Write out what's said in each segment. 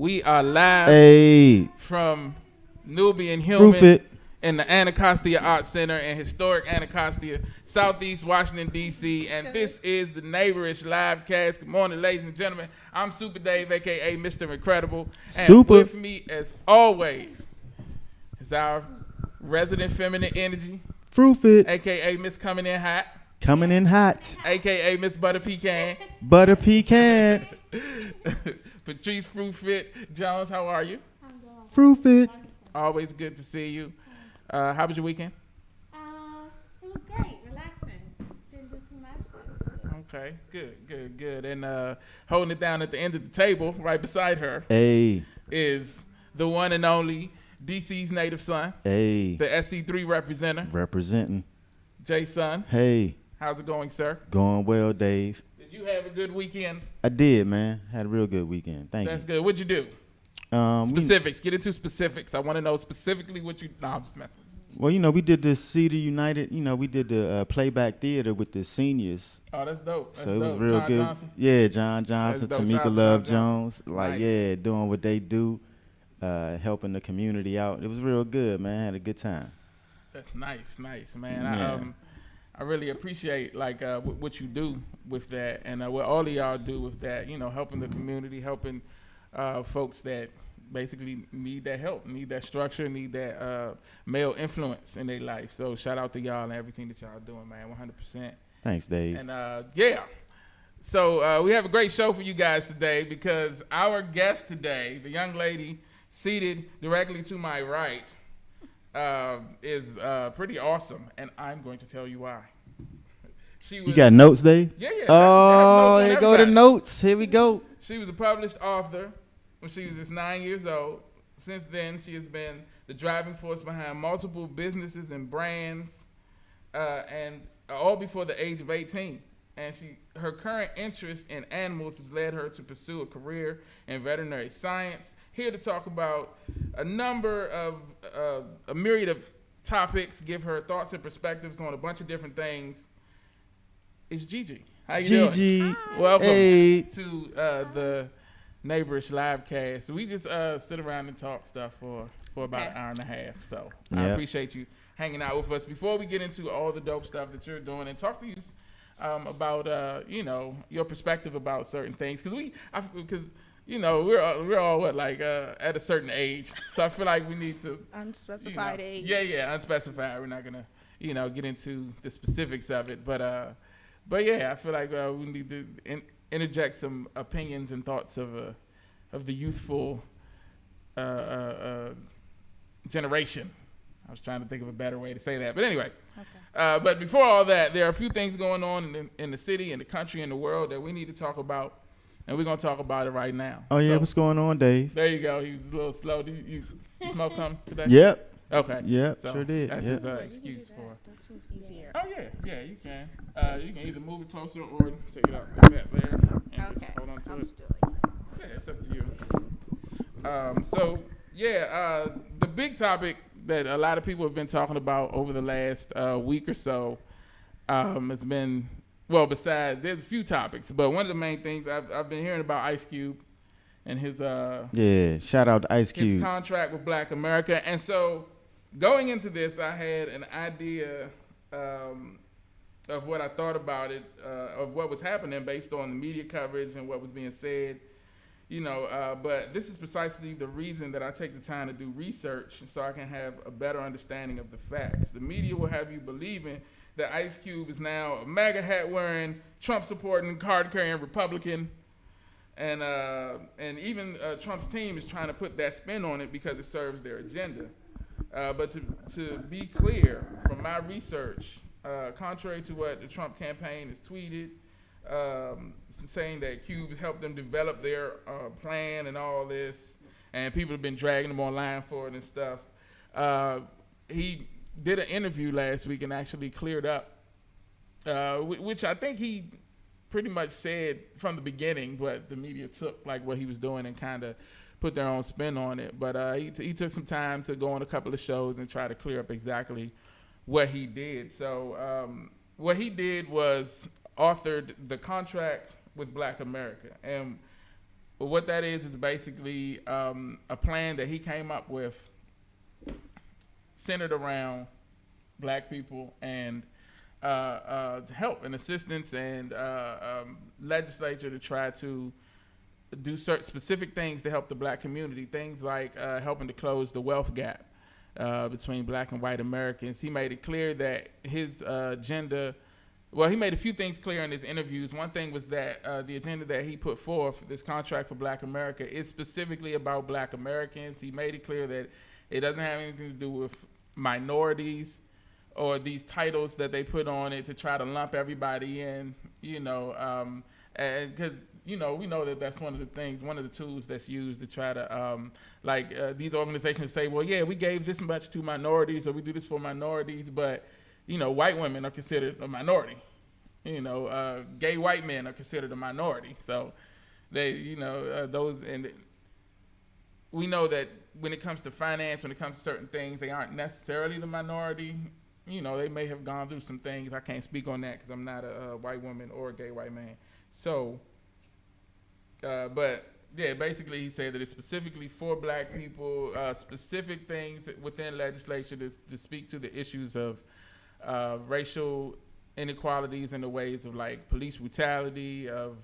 We are live from Nubian Human in the Anacostia Arts Center in historic Anacostia, Southeast Washington, D.C. And this is the Neighborish Live Cast. Good morning, ladies and gentlemen. I'm Super Dave, a.k.a. Mr. Incredible. And with me, as always, is our resident feminine energy, Fruitfit, a.k.a. Miss Coming In Hot. Coming in hot. A.k.a. Miss Butter Pecan. Butter Pecan. Patrice Fruitfit Jones, how are you? I'm doing Fruitfit. Always good to see you. How was your weekend? It was great, relaxing. Didn't do too much, but it was good. Okay, good. And holding it down at the end of the table, right beside her, is the one and only DC's native son, the SC3 representing JaySun. Hey. How's it going, sir? Going well, Dave. Did you have a good weekend? I did, man. Had a real good weekend. Thank you. That's good. What'd you do? Specifics. Get into specifics. I want to know specifically what you... No, I'm just messing with you. Well, you know, we did the Cedar United. You know, we did the playback theater with the seniors. Oh, that's dope. That's so it was dope. real John good. Johnson? Yeah, John Johnson, Tamika Love Jones. Like, nice. Yeah, doing what they do, helping the community out. It was real good, man. Had a good time. That's nice, man. Yeah. I really appreciate what you do with that, and what all of y'all do with that. You know, helping the community, helping folks that basically need that help, need that structure, need that male influence in their life. So shout out to y'all and everything that y'all doing, man. 100%. Thanks, Dave. And yeah. So we have a great show for you guys today because our guest today, the young lady seated directly to my right, is pretty awesome, and I'm going to tell you why. You got notes, Dave? Yeah. Oh, here go the notes. Here we go. She was a published author when she was just 9 years old. Since then, she has been the driving force behind multiple businesses and brands, and all before the age of 18. And her current interest in animals has led her to pursue a career in veterinary science. Here to talk about a number of a myriad of topics, give her thoughts and perspectives on a bunch of different things, is Gigi. How you doing? Hi. Welcome to the Neighborish Live Cast. We just sit around and talk stuff for about an hour and a half. So I appreciate you hanging out with us. Before we get into all the dope stuff that you're doing and talk to you about your perspective about certain things, because you know, we're all what, like at a certain age, so I feel like we need to unspecified age. Yeah, unspecified. We're not gonna, get into the specifics of it, but yeah, I feel like we need to interject some opinions and thoughts of the youthful generation. I was trying to think of a better way to say that, but anyway. Okay. But before all that, there are a few things going on in the city, in the country, in the world that we need to talk about. And we're going to talk about it right now. Oh, yeah. So, what's going on, Dave? There you go. He was a little slow. Did you smoke something today? Yep. Okay. Yep, so sure did. That's his excuse for. That seems easier. Oh, yeah, you can. You can either move it closer or take it out like that there. And just hold on to it. Still like that. Yeah, it's up to you. The big topic that a lot of people have been talking about over the last week or so has been... Well, besides, there's a few topics, but one of the main things I've been hearing about Ice Cube and his shout out to Ice Cube, his contract with Black America. And so going into this, I had an idea of what I thought about it, of what was happening based on the media coverage and what was being said, but this is precisely the reason that I take the time to do research so I can have a better understanding of the facts. The media will have you believing that Ice Cube is now a MAGA hat wearing, Trump supporting, card carrying Republican, and even Trump's team is trying to put that spin on it because it serves their agenda. But to be clear, from my research, contrary to what the Trump campaign has tweeted, saying that Cube helped them develop their plan and all this, and people have been dragging him online for it and stuff, he did an interview last week and actually cleared up, which I think he pretty much said from the beginning, but the media took like what he was doing and kind of put their own spin on it. But he took some time to go on a couple of shows and try to clear up exactly what he did. So what he did was authored the contract with Black America. And what that is basically a plan that he came up with centered around black people and help and assistance and legislature to try to do certain specific things to help the black community. Things like helping to close the wealth gap between black and white Americans. He made it clear that his agenda, well, he made a few things clear in his interviews. One thing was that the agenda that he put forth, this contract for Black America, is specifically about black Americans. He made it clear that it doesn't have anything to do with minorities or these titles that they put on it to try to lump everybody in, and because we know that that's one of the things, one of the tools that's used to try to, these organizations say, well, yeah, we gave this much to minorities or we do this for minorities, but, white women are considered a minority. Gay white men are considered a minority. So they, those, and we know that when it comes to finance, when it comes to certain things, they aren't necessarily the minority. They may have gone through some things. I can't speak on that because I'm not a white woman or a gay white man. So, but yeah, basically he said that it's specifically for black people, specific things within legislation to speak to the issues of racial inequalities in the ways of like police brutality, of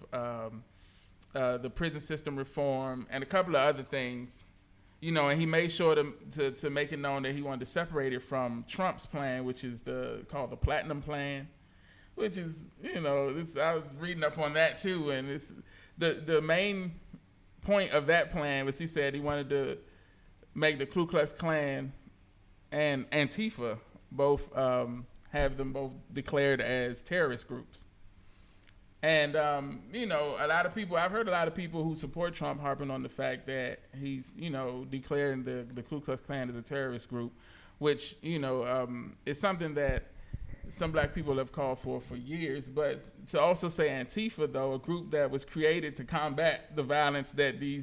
the prison system reform, and a couple of other things. And he made sure to make it known that he wanted to separate it from Trump's plan, which is called the Platinum Plan, which is, I was reading up on that too, and it's the main point of that plan was he said he wanted to make the Ku Klux Klan and Antifa both have them both declared as terrorist groups. And, a lot of people, I've heard a lot of people who support Trump harping on the fact that he's, declaring the Ku Klux Klan as a terrorist group, which, is something that some black people have called for years. But to also say Antifa, though, a group that was created to combat the violence that the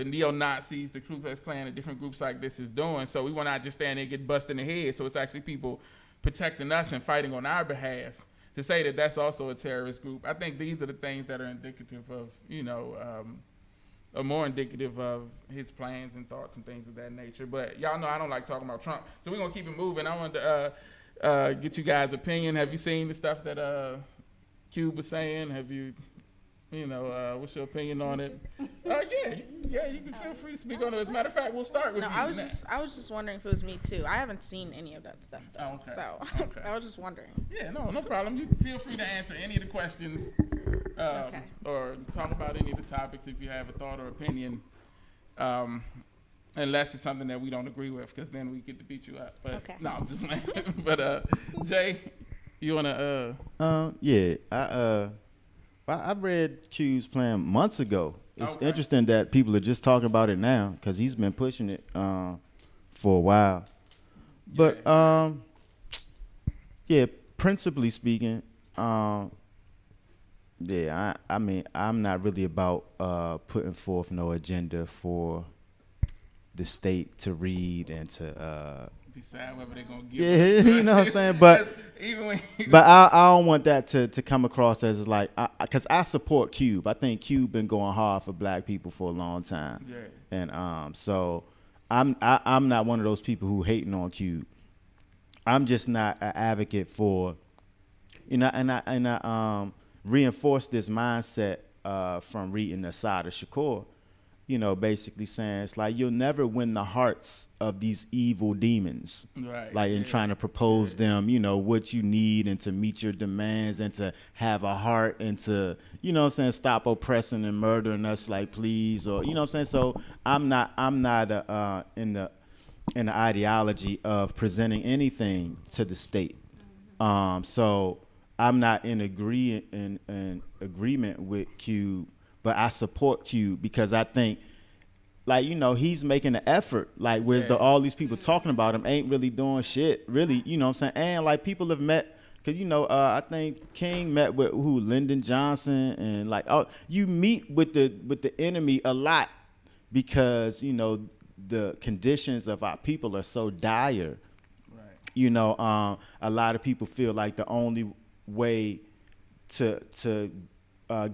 neo-Nazis, the Ku Klux Klan, and different groups like this is doing. So we want to not just stand there and get busted in the head. So it's actually people protecting us and fighting on our behalf. To say that that's also a terrorist group, I think these are the things that are indicative of, or more indicative of his plans and thoughts and things of that nature. But y'all know I don't like talking about Trump, so we're gonna keep it moving. I wanted to get you guys' opinion. Have you seen the stuff that Cube was saying? Have you, what's your opinion on it? Yeah, you can feel free to speak on it. As a matter of fact, we'll start with you. I was just wondering if it was me too. I haven't seen any of that stuff though. Okay. So Okay. I was just wondering. Yeah, no problem. You can feel free to answer any of the questions or talk about any of the topics if you have a thought or opinion, unless it's something that we don't agree with, because then we get to beat you up. But Okay. No, I'm just playing. But Jay, you wanna? I read Q's plan months ago. It's Okay. interesting that people are just talking about it now because he's been pushing it for a while. But principally speaking, I mean, I'm not really about putting forth no agenda for the state to read and to decide whether they're gonna give. yeah, you know what I'm saying. But even when I don't want that to come across as like, because I support Cube. I think Cube been going hard for black people for a long time. Yeah. And so I'm not one of those people who hating on Cube. I'm just not an advocate for, and I reinforce this mindset from reading Asada Shakur. Basically saying it's like you'll never win the hearts of these evil demons. Right. Like in trying to propose them, what you need and to meet your demands and to have a heart and to, stop oppressing and murdering us, like please, or So I'm not in the ideology of presenting anything to the state. So I'm not in agreement with Cube. But I support Cube because I think, he's making an effort. Whereas all these people talking about him ain't really doing shit, really, And, people have met, because, I think King met with Lyndon Johnson. And, you meet with the enemy a lot because, the conditions of our people are so dire. Right. A lot of people feel like the only way to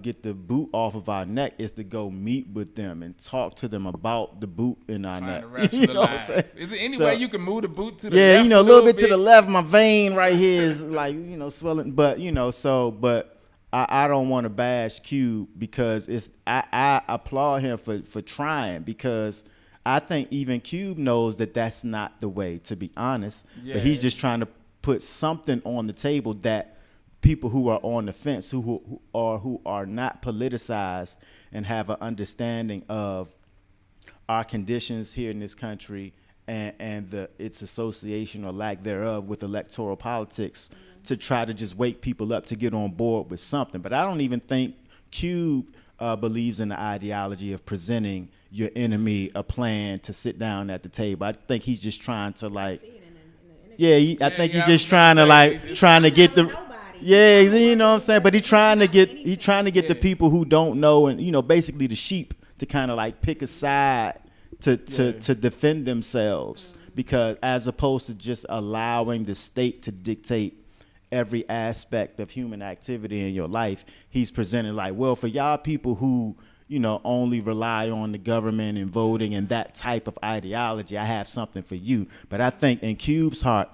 get the boot off of our neck is to go meet with them and talk to them about the boot in our neck. You know what I'm saying? Is there any way you can move the boot to the left? Yeah, a little bit to the left. My vein right here is like, swelling. But, but I don't want to bash Cube because I applaud him for trying, because I think even Cube knows that that's not the way, to be honest. Yeah. But he's just trying to put something on the table that people who are on the fence, who are not politicized and have an understanding of our conditions here in this country and its association or lack thereof with electoral politics, to try to just wake people up to get on board with something. But I don't even think Cube believes in the ideology of presenting your enemy a plan to sit down at the table. I think he's just trying to I think he's just trying to get the you know what I'm saying. But he's trying to get the people who don't know, and basically the sheep, to kind of pick a side to defend themselves, because as opposed to just allowing the state to dictate every aspect of human activity in your life, he's presented well, for y'all people who only rely on the government and voting and that type of ideology, I have something for you. But I think in Cube's heart,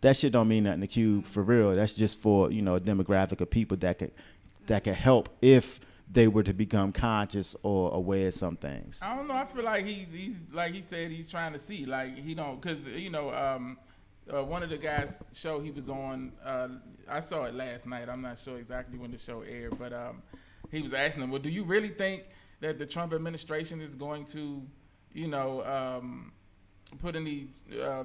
that shit don't mean nothing to Cube, for real. That's just for a demographic of people that could help if they were to become conscious or aware of some things. I don't know. I feel like he's like he said, he's trying to see, he don't, because one of the guys' show he was on, I saw it last night. I'm not sure exactly when the show aired, but he was asking him, well, do you really think that the Trump administration is going to, put any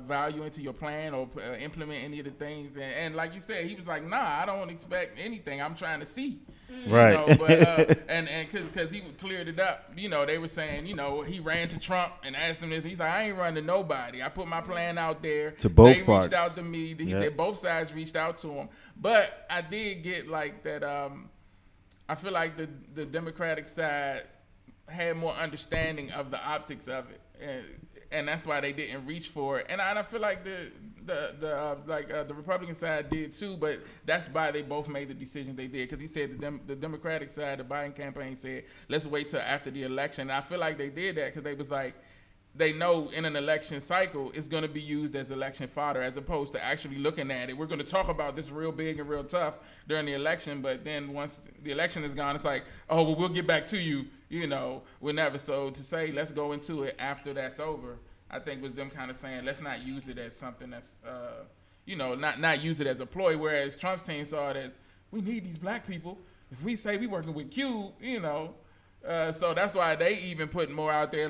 value into your plan or implement any of the things? And like you said, he was like, nah, I don't expect anything. I'm trying to see. Right. But and because he cleared it up, they were saying, he ran to Trump and asked him this. He's like, I ain't running to nobody. I put my plan out there. To both they parts. Reached out to me. He said both sides reached out to him. But I did get that. I feel like the Democratic side had more understanding of the optics of it, and that's why they didn't reach for it. And I feel like the Republican side did too, but that's why they both made the decisions they did. Because he said the Democratic side, the Biden campaign said, let's wait till after the election. And I feel like they did that because they was like, they know in an election cycle it's going to be used as election fodder, as opposed to actually looking at it. We're going to talk about this real big and real tough during the election, but then once the election is gone, it's like, oh, well, we'll get back to you, whenever. So to say let's go into it after that's over, I think was them kind of saying, let's not use it as something that's, not use it as a ploy, whereas Trump's team saw it as, we need these black people. If we say we working with Q, so that's why they even put more out there.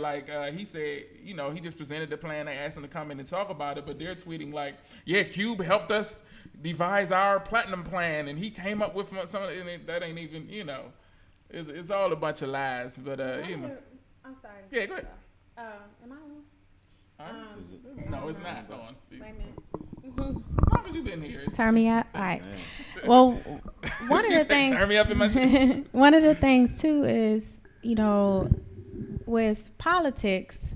He said, he just presented the plan. They asked him to come in and talk about it, but they're tweeting yeah, Cube helped us devise our platinum plan, and he came up with some of it. That ain't even, it's all a bunch of lies. But I'm sorry. Yeah, go ahead. Am I on? No, it's not on. Wait a minute. How long have you been here? Turn me up. All right. Well, one of the things. Turn me up in my. One of the things too is, with politics,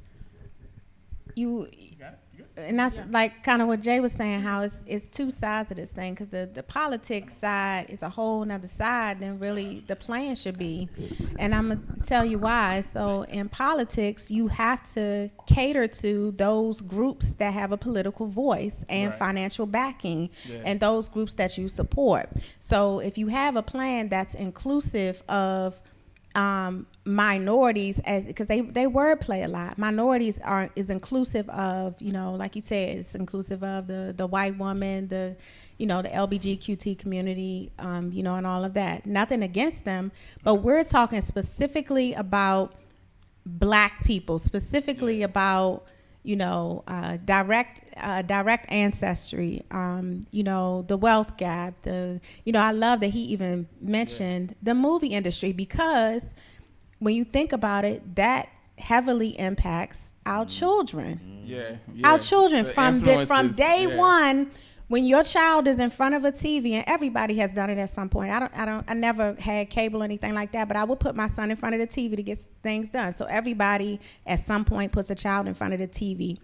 and that's kind of what Jay was saying, how it's two sides of this thing, because the politics side is a whole nother side than really the plan should be. And I'm going to tell you why. So in politics, you have to cater to those groups that have a political voice and financial backing, and those groups that you support. So if you have a plan that's inclusive of minorities, because they wordplay a lot. Minorities is inclusive of, like you said, it's inclusive of the white woman, the LGBTQ community, and all of that. Nothing against them, but we're talking specifically about black people, specifically about direct ancestry, the wealth gap, I love that he even mentioned the movie industry, because when you think about it, that heavily impacts our children. Our children from day one. When your child is in front of a TV, and everybody has done it at some point. I never had cable or anything like that, but I would put my son in front of the TV to get things done. So everybody at some point puts a child in front of the TV.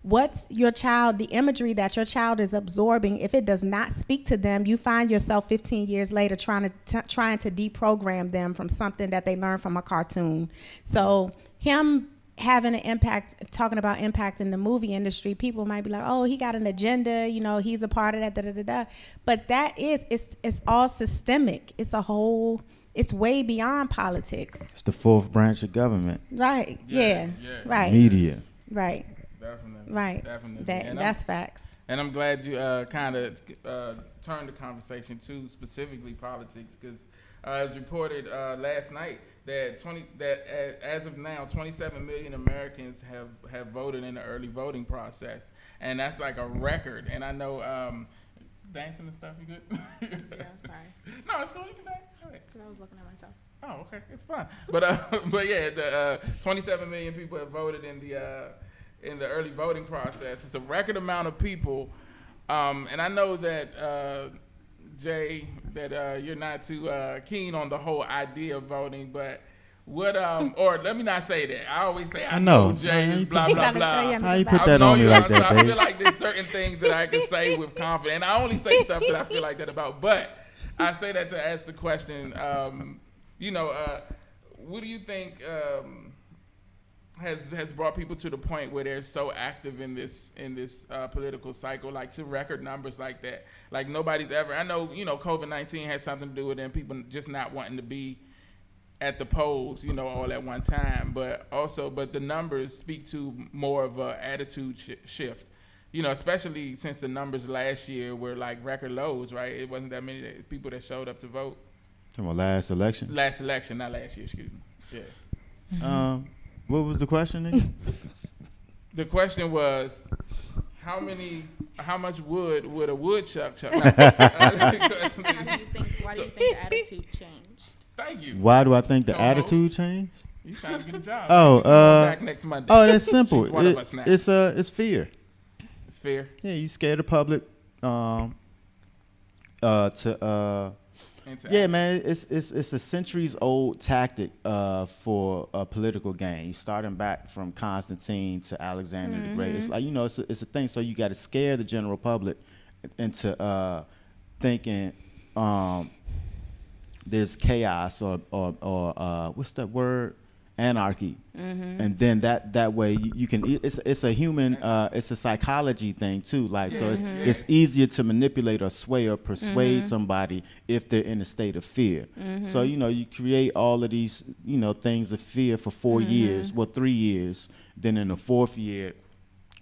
what's your child, the imagery that your child is absorbing, if it does not speak to them, you find yourself 15 years later trying to deprogram them from something that they learned from a cartoon. So him having an impact, talking about impact in the movie industry, people might be like, oh, he got an agenda, you know, he's a part of that, da da da da. But that is, it's all systemic. It's a whole, it's way beyond politics. It's the fourth branch of government. Right. Yeah. Right. Media. Right. Definitely. Right. Definitely. That's facts. And I'm glad you kind of turned the conversation to specifically politics, because as reported last night that as of now 27 million Americans have voted in the early voting process, and that's like a record. And I know dancing and stuff. You good? Yeah, sorry. No, it's cool. You can dance. Because I was looking at myself. Oh, okay, it's fine. But yeah, the 27 million people have voted in the early voting process. It's a record amount of people, and I know that Jay, that you're not too keen on the whole idea of voting, but what or let me not say that. I always say I know Jay is blah blah blah. How you put that on me like that, I baby? feel like there's certain things that I can say with confidence, and I only say stuff that I feel like that about. But I say that to ask the question. What do you think has brought people to the point where they're so active in this political cycle, like to record numbers like that? Like nobody's ever. I know COVID-19 has something to do with them, people just not wanting to be at the polls, all at one time. But the numbers speak to more of a attitude shift. Especially since the numbers last year were like record lows, right? It wasn't that many people that showed up to vote. Talking about last election? Last election, not last year, excuse me. Yeah. What was the question again? The question was, how much wood would a woodchuck chuck? Why do you think the attitude changed? Thank you. Why do I think the attitude changed? You trying to get a job? Back next Monday. Oh, that's simple. She's one of us now. It's fear. It's fear. Yeah, you scared the public. Yeah, man, it's a centuries old tactic for a political gain. Starting back from Constantine to Alexander the Great. It's like it's a thing. So you got to scare the general public into thinking there's chaos or what's that word? Anarchy. And then that way you can. It's a human. It's a psychology thing too. Like so, it's easier to manipulate or sway or persuade somebody if they're in a state of fear. So you create all of these things of fear for 4 years, 3 years. Then in the fourth year,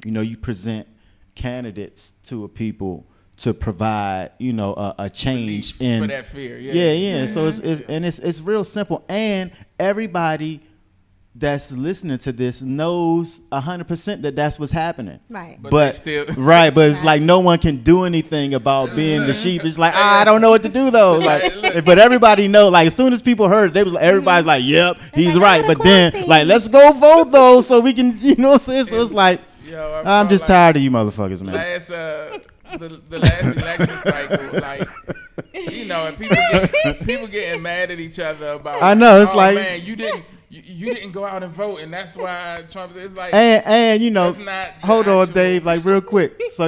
you present candidates to a people to provide a change in for that fear. Yeah. So it's real simple, and everybody that's listening to this knows 100% that that's what's happening. Right. But still right. But it's like no one can do anything about being the sheep. It's like I don't know what to do though. Like, but everybody know. Like as soon as people heard it, they was like, everybody's like, "Yep, he's right." But then like, let's go vote though, so we can, So it's like, I'm just tired of you motherfuckers, man. The last election cycle, like and people getting mad at each other about. I know it's like, man, you didn't go out and vote, and that's why Trump. It's like, and hold on, Dave, like real quick. So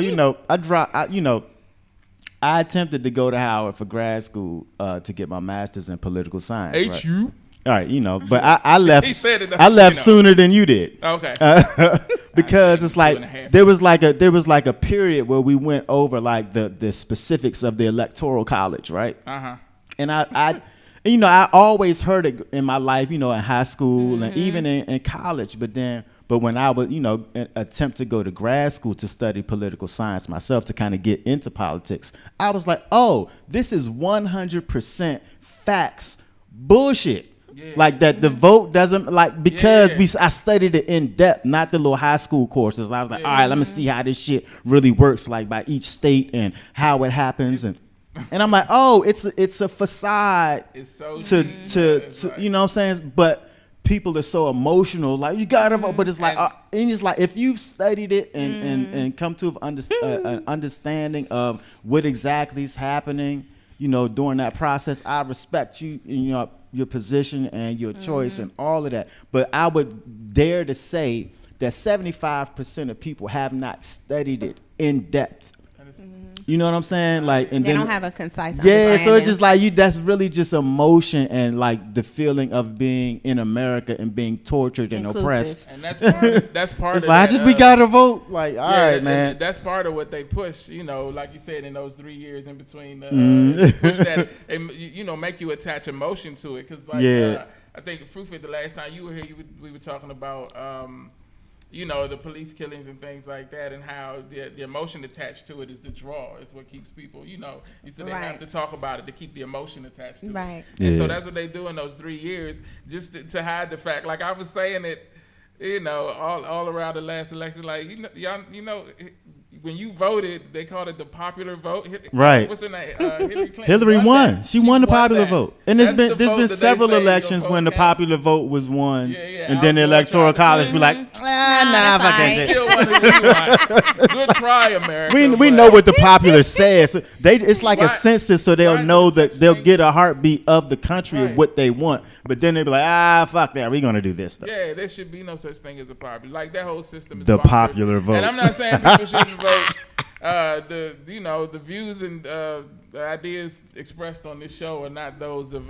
I attempted to go to Howard for grad school to get my master's in political science. HU. All right, but I left. He said it, I left sooner than you did. Okay. Because it's like there was like a period where we went over like the specifics of the electoral college, right? And I always heard it in my life, in high school and even in college. But when I would, attempt to go to grad school to study political science myself to kind of get into politics, I was like, oh, this is 100% facts bullshit. Yeah. Like that the vote doesn't because I studied it in depth, not the little high school courses. I was like, all right, let me see how this shit really works, like by each state and how it happens, and I'm like, oh, it's a facade. It's so to you know what I'm saying? But people are so emotional, like you gotta vote, but it's like and it's like if you've studied it and come to an understanding of what exactly is happening, during that process, I respect you, your position and your choice and all of that. But I would dare to say that 75% of people have not studied it in depth. You know what I'm saying? Like, and They then don't have a concise yeah, so understanding. it's just like that's really just emotion and like the feeling of being in America and being tortured and Inclusive. oppressed. And that's part It's of like that, we gotta vote. Like, all right, that- man. That's part of what they push, you know, like you said, in those 3 years in between. Mm-hmm. Push that, and, you know, make you attach emotion to it. Because, like, Yeah. I think, Fruitfit, the last time you were here, we were talking about, you know, the police killings and things like that, and how the emotion attached to it is the draw. It's what keeps people, you know. You said they have Right. to talk about it to keep the emotion attached to it. Right. And so Yeah. that's what they do in those 3 years, just to hide the fact. Like I was saying it, you know, all around the last election. Like, you know, y'all, you know, when you voted, they called it the popular vote. Right. What's her name? Hillary Clinton. Hillary won. That. She won the popular that. vote. And That's there's the been vote that they several say elections your when the vote counts. popular vote was won. Yeah, And then the Our electoral vote college counts. be like, that's fuck that fine. shit. Still wanted to rewind. Good try, America. We but- know what the popular says. So it's like a Right. census, so they'll Right, know there's that such they'll thing. get a heartbeat of the country Right. of what they want. But then they be like, fuck that, we're gonna do this stuff. Yeah, there should be no such thing as a popular. Like that whole system is The bonkers. popular vote. And I'm not saying people shouldn't vote. The views and the ideas expressed on this show are not those of.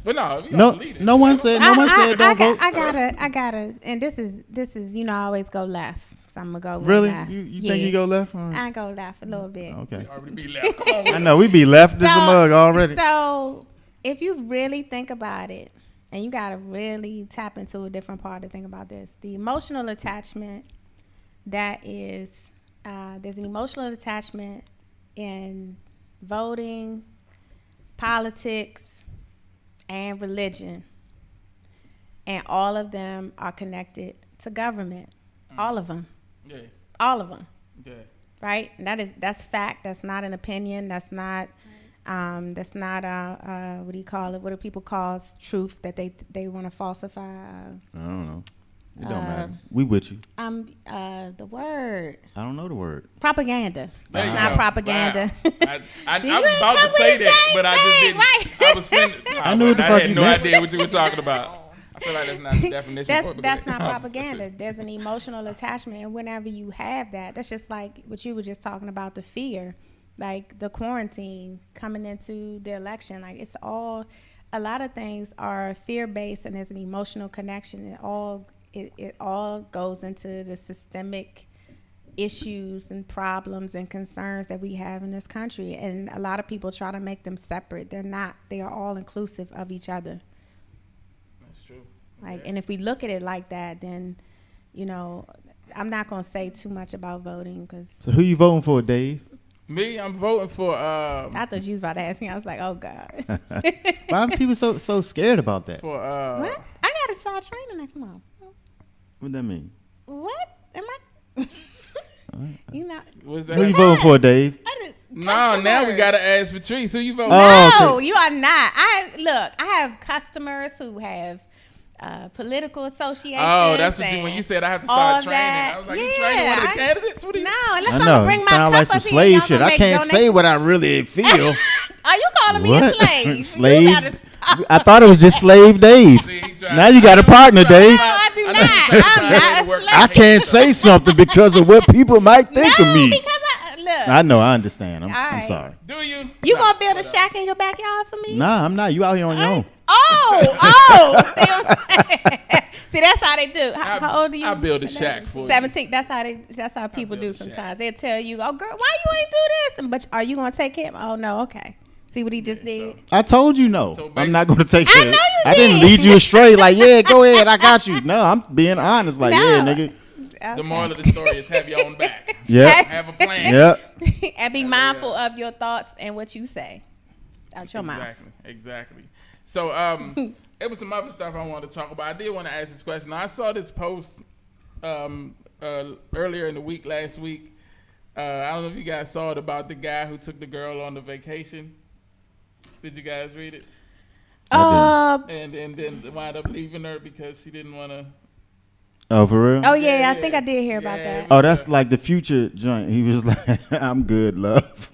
But no, we No, don't believe it. no one said don't vote. I gotta, and this is, you know, I always go left. So I'm gonna go Really? left. You think you go left? I go left a little bit. Okay. Already be left. Come on, with I it. know we be left as a mug already. So if you really think about it, and you gotta really tap into a different part to think about this, the emotional attachment that is, there's an emotional attachment in voting, politics, and religion, and all of them are connected to government. All of them. Yeah, All of them. yeah. Right? And that's fact. That's not an opinion. That's not what do you call it? What do people call truth that they want to falsify? I don't know. It don't matter. We with you. The word I don't know the word. propaganda. There That's you not go. propaganda. Wow. I You was ain't about come to say with the that, same but I just thing, didn't. right? I was finna. I knew what the fuck had you no meant. idea what you were talking about. I feel like that's not the definition. for it, but That's go not ahead. propaganda. There's an emotional attachment, and whenever you have that, that's just like what you were just talking about, the fear, like the quarantine coming into the election. Like it's all, a lot of things are fear based, and there's an emotional connection. It all goes into the systemic issues and problems and concerns that we have in this country, and a lot of people try to make them separate. They're not. They are all inclusive of each other. That's true. Like, and if we look at it like that, then, you know, I'm not gonna say too much about voting because So who you voting for, Dave? Me, I'm voting for. I thought you was about to ask me. I was like, oh God. Why are people so scared about that? For What? I gotta start training next month. What that mean? What am I? You know, what's Who you that? voting for, Dave? No, now we gotta ask Patrice. Who you voting? Oh, No, okay. you are not. I have customers who have political associations. Oh, that's what and when you said I have to all start training. that. I was like, you training one of the I- candidates? What are you? No, unless I I'm know. gonna bring my Sound like cup some up here, slave y'all shit. gonna I make can't say donations. what I really feel. Are you calling me a What? slave? Slave? You gotta stop. I thought it was just Slave Dave. See, he tried- Now you got a partner, Dave. No, I do I not. know you said I'm not a work. slave. I can't say something because of what people might think no, of me. because look. I know. I understand. I'm right. sorry. Do you? You No, gonna build a whatever. shack in your backyard for me? Nah, I'm not. You out here on your own. Oh. See what I'm saying? See, that's how they do. How old are you? I'll build a shack for you. 17. That's how people do build a shack. sometimes. They'll tell you, "Oh, girl, why you ain't do this?" But are you gonna take care? Oh no, okay. See what he just did. I told you no. So I'm not going to take I it. know you I didn't did. lead you astray. Like, yeah, go ahead. I got you. No, I'm being honest. Like, No. yeah, nigga. Okay. The moral of the story is have your own back. Yep. Have a plan. Yep. And be mindful of your thoughts and what you say out your mouth. Exactly. So, it was some other stuff I wanted to talk about. I did want to ask this question. I saw this post earlier in the week, last week. I don't know if you guys saw it, about the guy who took the girl on the vacation. Did you guys read it? And then wound up leaving her because she didn't want to. Oh, for real? Oh yeah, Yeah, I think I did hear about yeah. that. Oh, that's like the Future joint. He was like, I'm good, love.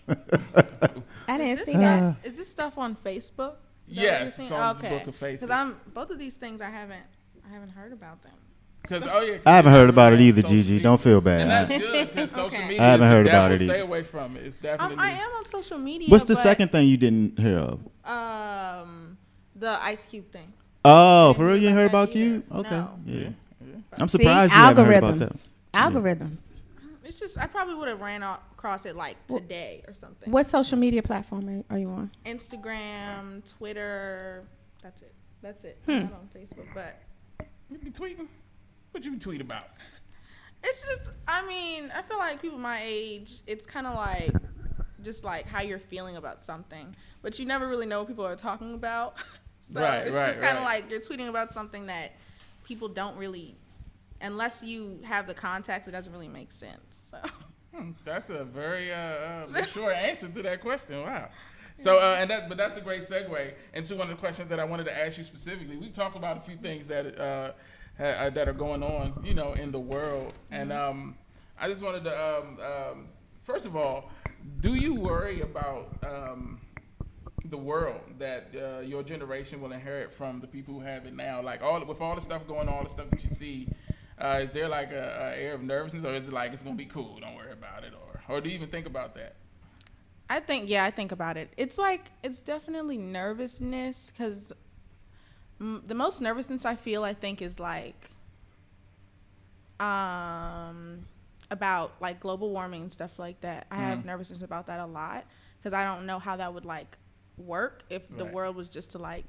I didn't Is see this, that. is this stuff on Facebook? Is that what Yes, you're it's saying? on the Book of Faces. Because both of these things I haven't heard about them. 'Cause I haven't heard about it either, social Gigi. media. Don't feel bad. And that's good because social Okay. media I haven't is the heard about devil. it Stay either. away from it. It's definitely. I am on social media. What's the but, second thing you didn't hear of? The Ice Cube thing. Oh, I for real? didn't You ain't hear heard about about that you? either. Okay. No. Yeah. I'm See, surprised you haven't heard about that. Algorithms. It's just I probably would have ran across it like today or something. What social media platform are you on? Instagram, Twitter. That's it. I'm not on Facebook, but You be tweeting? What you be tweeting about? it's just. I mean, I feel like people my age. It's kind of like just like how you're feeling about something, but you never really know what people are talking about. So it's just kind of like you're tweeting about something that people don't really, unless you have the context, it doesn't really make sense. So That's a very short answer to that question. Wow. So but that's a great segue into one of the questions that I wanted to ask you specifically. We talked about a few things that that are going on, in the world, and I just wanted to first of all, do you worry about the world that your generation will inherit from the people who have it now? Like with all the stuff going on, all the stuff that you see, is there like a air of nervousness, or is it like it's gonna be cool, don't worry about it, or do you even think about that? I think about it. It's definitely nervousness because the most nervousness I feel, I think, is like about like global warming and stuff like that. I have nervousness about that a lot because I don't know how that would like work if the world was just to like,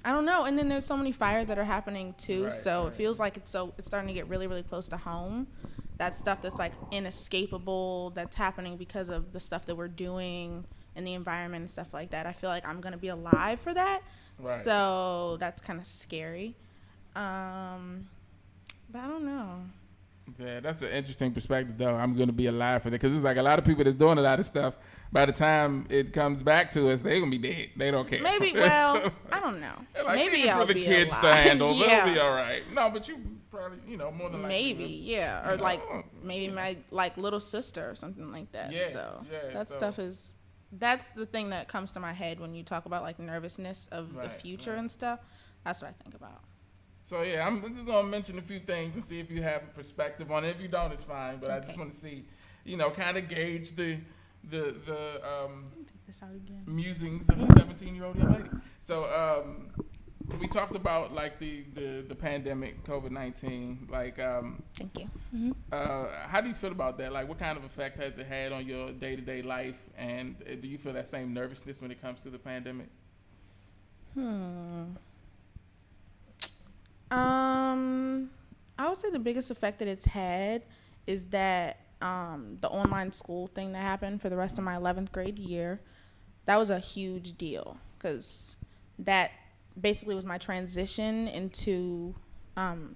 I don't know. And then there's so many fires that are happening too, so it feels like it's starting to get really, really close to home. That stuff that's like inescapable, that's happening because of the stuff that we're doing in the environment and stuff like that. I feel like I'm gonna be alive for that, so that's kind of scary. But I don't know. Yeah, that's an interesting perspective, though. I'm going to be alive for that because it's like a lot of people that's doing a lot of stuff. By the time it comes back to us, they're going to be dead. They don't care. Maybe, well, I don't know. Like, Maybe I'll for the be kids alive. to handle. Yeah. They'll be all right. No, but you probably, more than likely. Maybe, yeah. Or like maybe my like little sister or something like that. Yeah, So yeah, that so- stuff is, that's the thing that comes to my head when you talk about like nervousness of the future and stuff. That's what I think about. So, yeah, I'm just going to mention a few things and see if you have a perspective on it. If you don't, it's fine. But I just want to see, kind of gauge the Take this out again. musings of a 17-year-old young lady. So, we talked about, like, the pandemic, COVID-19. Like, Thank you. how do you feel about that? Like, what kind of effect has it had on your day-to-day life? And do you feel that same nervousness when it comes to the pandemic? I would say the biggest effect that it's had is that the online school thing that happened for the rest of my 11th grade year, that was a huge deal because that basically was my transition into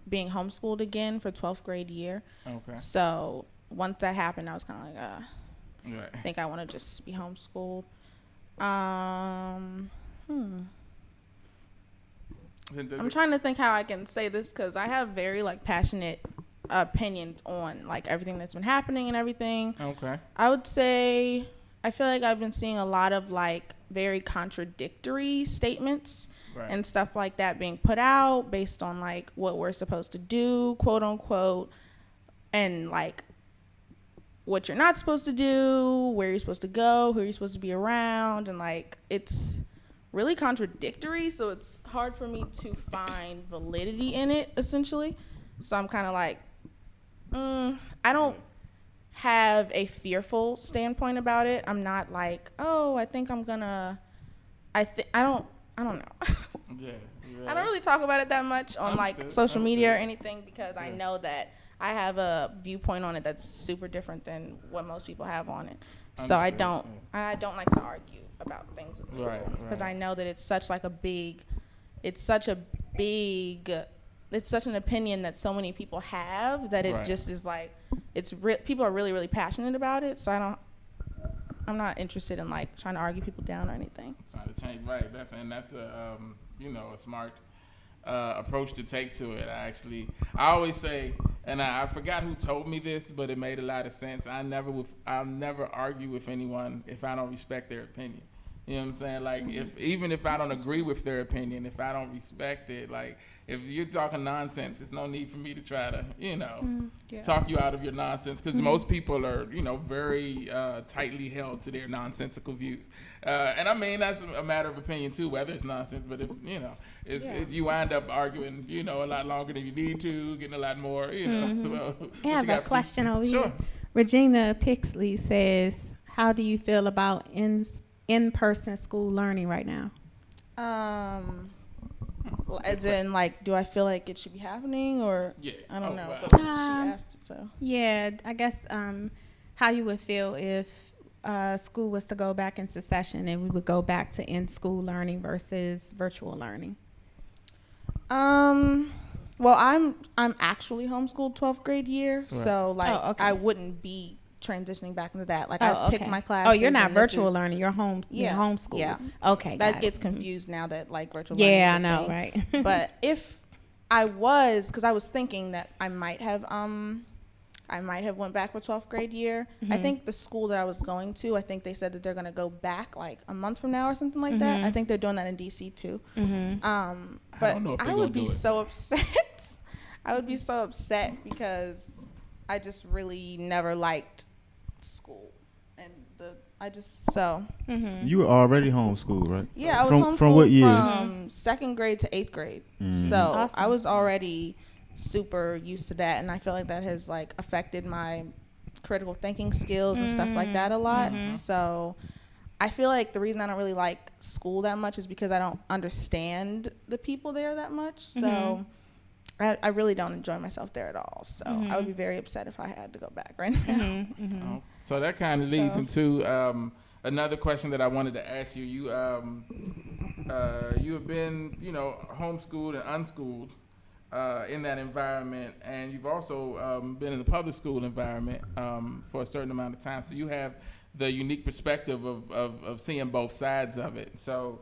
being homeschooled again for 12th grade year. Okay. So once that happened, I was kind of like, I think I want to just be homeschooled. I'm trying to think how I can say this because I have very like passionate opinions on like everything that's been happening and everything. Okay. I would say I feel like I've been seeing a lot of like very contradictory statements and stuff like that being put out based on like what we're supposed to do, quote unquote, and like what you're not supposed to do, where you're supposed to go, who you're supposed to be around, and like it's really contradictory, so it's hard for me to find validity in it, essentially. So I'm kind of like, I don't have a fearful standpoint about it. I'm not like, oh, I think I'm gonna, I don't know. I don't really talk about it that much on like social media or anything because I know that I have a viewpoint on it that's super different than what most people have on it. So I don't like to argue about things with people because I know that it's such an opinion that so many people have that it just is like people are really, really passionate about it. So I'm not interested in like trying to argue people down or anything. Trying to change, that's a a smart approach to take to it. I always say, and I forgot who told me this, but it made a lot of sense. I'll never argue with anyone if I don't respect their opinion. You know what I'm saying? Like, even if I don't agree with their opinion, if I don't respect it, like, if you're talking nonsense, there's no need for me to try to, talk you out of your nonsense, because most people are, very tightly held to their nonsensical views. And I mean, that's a matter of opinion too, whether it's nonsense, but if you wind up arguing, a lot longer than you need to, getting a lot more, I have a question over here. Regina Pixley says, how do you feel about in-person school learning right now? As in, like, do I feel like it should be happening, or I don't know. Wow. But she asked it, so. Yeah, I guess how you would feel if school was to go back into session and we would go back to in-school learning versus virtual learning. Well, I'm actually homeschooled 12th grade year, right. So like I wouldn't be transitioning back into that. Like I've picked my classes. Oh, you're not virtual learning. You're you're homeschooled. Yeah. Okay. That gets confused now that like virtual learning. Yeah, I know, right? But if I was, because I was thinking that I might have went back for 12th grade year. I think the school that I was going to, I think they said that they're going to go back like a month from now or something like that. I think they're doing that in DC too. But I would be so upset. I would be so upset because I just really never liked school, and You were already homeschooled, right? Yeah, I was homeschooled from what years? From 2nd grade to 8th grade. So awesome. I was already super used to that, and I feel like that has like affected my critical thinking skills and stuff like that a lot. So I feel like the reason I don't really like school that much is because I don't understand the people there that much. So I really don't enjoy myself there at all. So I would be very upset if I had to go back right now. So that kind of leads into another question that I wanted to ask you. You have been, homeschooled and unschooled in that environment, and you've also been in the public school environment for a certain amount of time. So you have the unique perspective of seeing both sides of it. So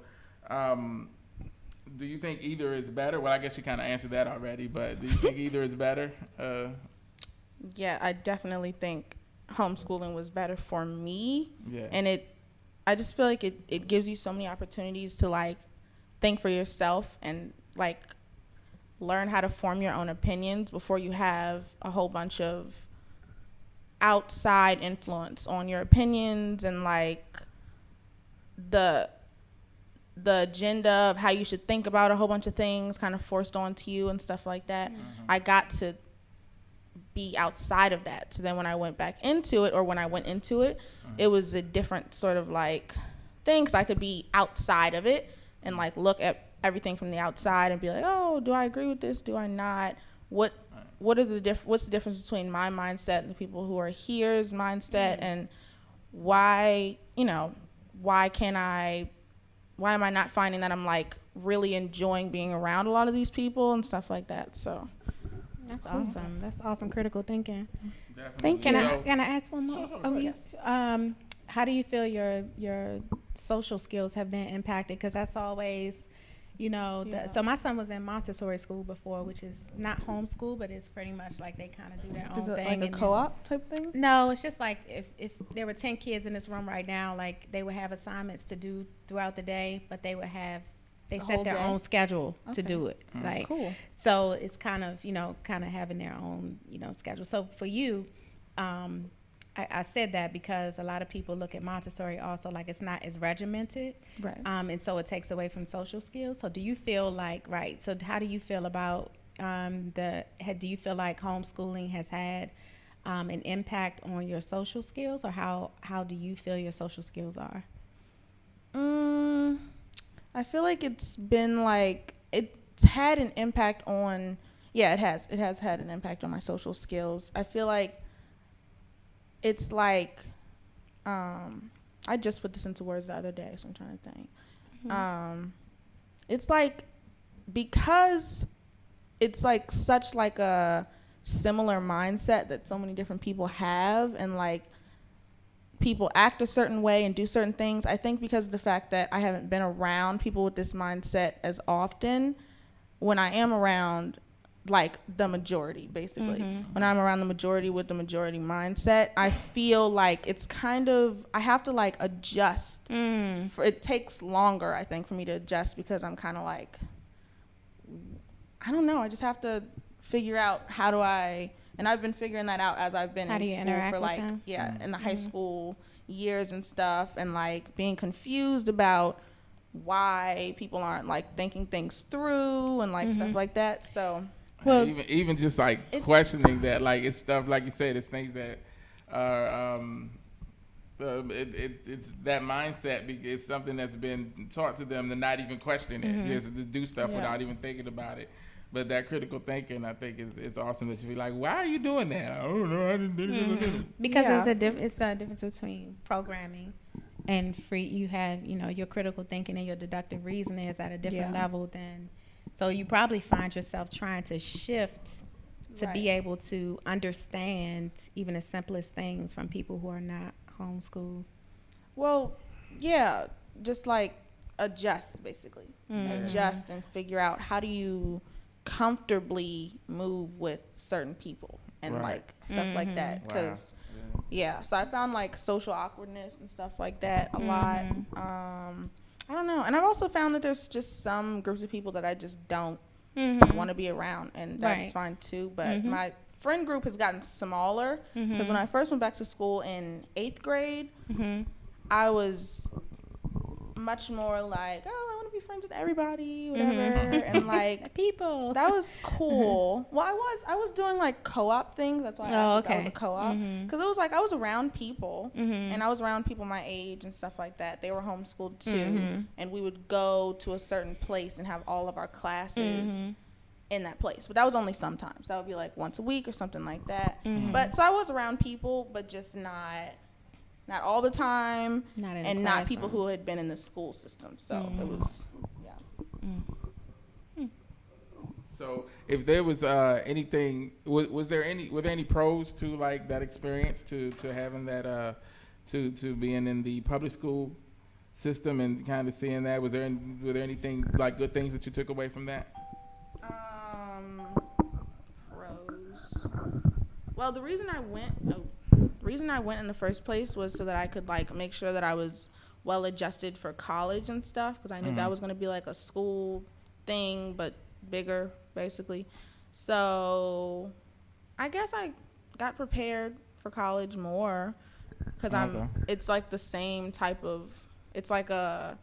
do you think either is better? Well, I guess you kind of answered that already, but do you think either is better? Yeah, I definitely think homeschooling was better for me. Yeah. And I just feel like it gives you so many opportunities to like think for yourself and like learn how to form your own opinions before you have a whole bunch of outside influence on your opinions and like the agenda of how you should think about a whole bunch of things kind of forced onto you and stuff like that. I got to be outside of that. So then when I went back into it, or when I went into it, it was a different sort of like thing, 'cause I could be outside of it and like look at everything from the outside and be like, oh, do I agree with this? Do I not? What's the difference between my mindset and the people who are here's mindset, and why am I not finding that I'm like really enjoying being around a lot of these people and stuff like that? So that's cool. Awesome. That's awesome critical thinking. Definitely. Can I ask one more? Sure. Yes. How do you feel your social skills have been impacted? Because that's always, so my son was in Montessori school before, which is not homeschool, but it's pretty much like they kind of do their own thing. Is it like a co-op type thing? No, it's just like if there were 10 kids in this room right now, like they would have assignments to do throughout the day, but they set their own schedule to do it. That's like, cool. So it's kind of having their own, schedule. So for you, I said that because a lot of people look at Montessori also like it's not as regimented, right? And so it takes away from social skills. So do you feel like, right? So how do you feel about do you feel like homeschooling has had an impact on your social skills, or how do you feel your social skills are? I feel like it's been like it's had an impact on. Yeah, it has. It has had an impact on my social skills. I feel like. It's like, I just put this into words the other day, so I'm trying to think. It's like, because it's like such like a similar mindset that so many different people have, and like people act a certain way and do certain things. I think because of the fact that I haven't been around people with this mindset as often, when I am around, like the majority, basically. When I'm around the majority with the majority mindset, I feel like it's kind of, I have to like adjust. It takes longer, I think, for me to adjust because I'm kind of like, I don't know, I just have to figure out how do I, and I've been figuring that out as I've been in school for like, in the high school years and stuff, and like being confused about why people aren't like thinking things through and like stuff like that. So well, even just like questioning that, like it's stuff like you said, it's things that are it's that mindset. It's something that's been taught to them to not even question it, just to do stuff without even thinking about it. But that critical thinking, I think, is awesome. That you be like, why are you doing that? I don't know. I didn't. Because it's a difference between programming and free. You have, your critical thinking and your deductive reasoning is at a different level than. So you probably find yourself trying to shift to be able to understand even the simplest things from people who are not homeschooled. Well, yeah, just like adjust, basically. Adjust and figure out how do you comfortably move with certain people and like stuff like that. Because so I found like social awkwardness and stuff like that a lot. I don't know. And I've also found that there's just some groups of people that I just don't want to be around, and that's fine too. But my friend group has gotten smaller because when I first went back to school in 8th grade, I was much more like, oh, I want to be friends with everybody, whatever, and like people. That was cool. Well, I was doing like co-op things. That's why I asked if that was a co-op, because it was like I was around people, and I was around people my age and stuff like that. They were homeschooled too, and we would go to a certain place and have all of our classes in that place. But that was only sometimes. That would be like once a week or something like that. But so I was around people, but just not all the time, not people who had been in the school system. So it was, So if there was anything, were there any pros to like that experience, to having that, to being in the public school system and kind of seeing that? Were there anything like good things that you took away from that? Pros. Well, the reason I went in the first place was so that I could like make sure that I was well adjusted for college and stuff, because I knew that was going to be like a school thing but bigger, basically. So I guess I got prepared for college more because it's like the same type of, it's like a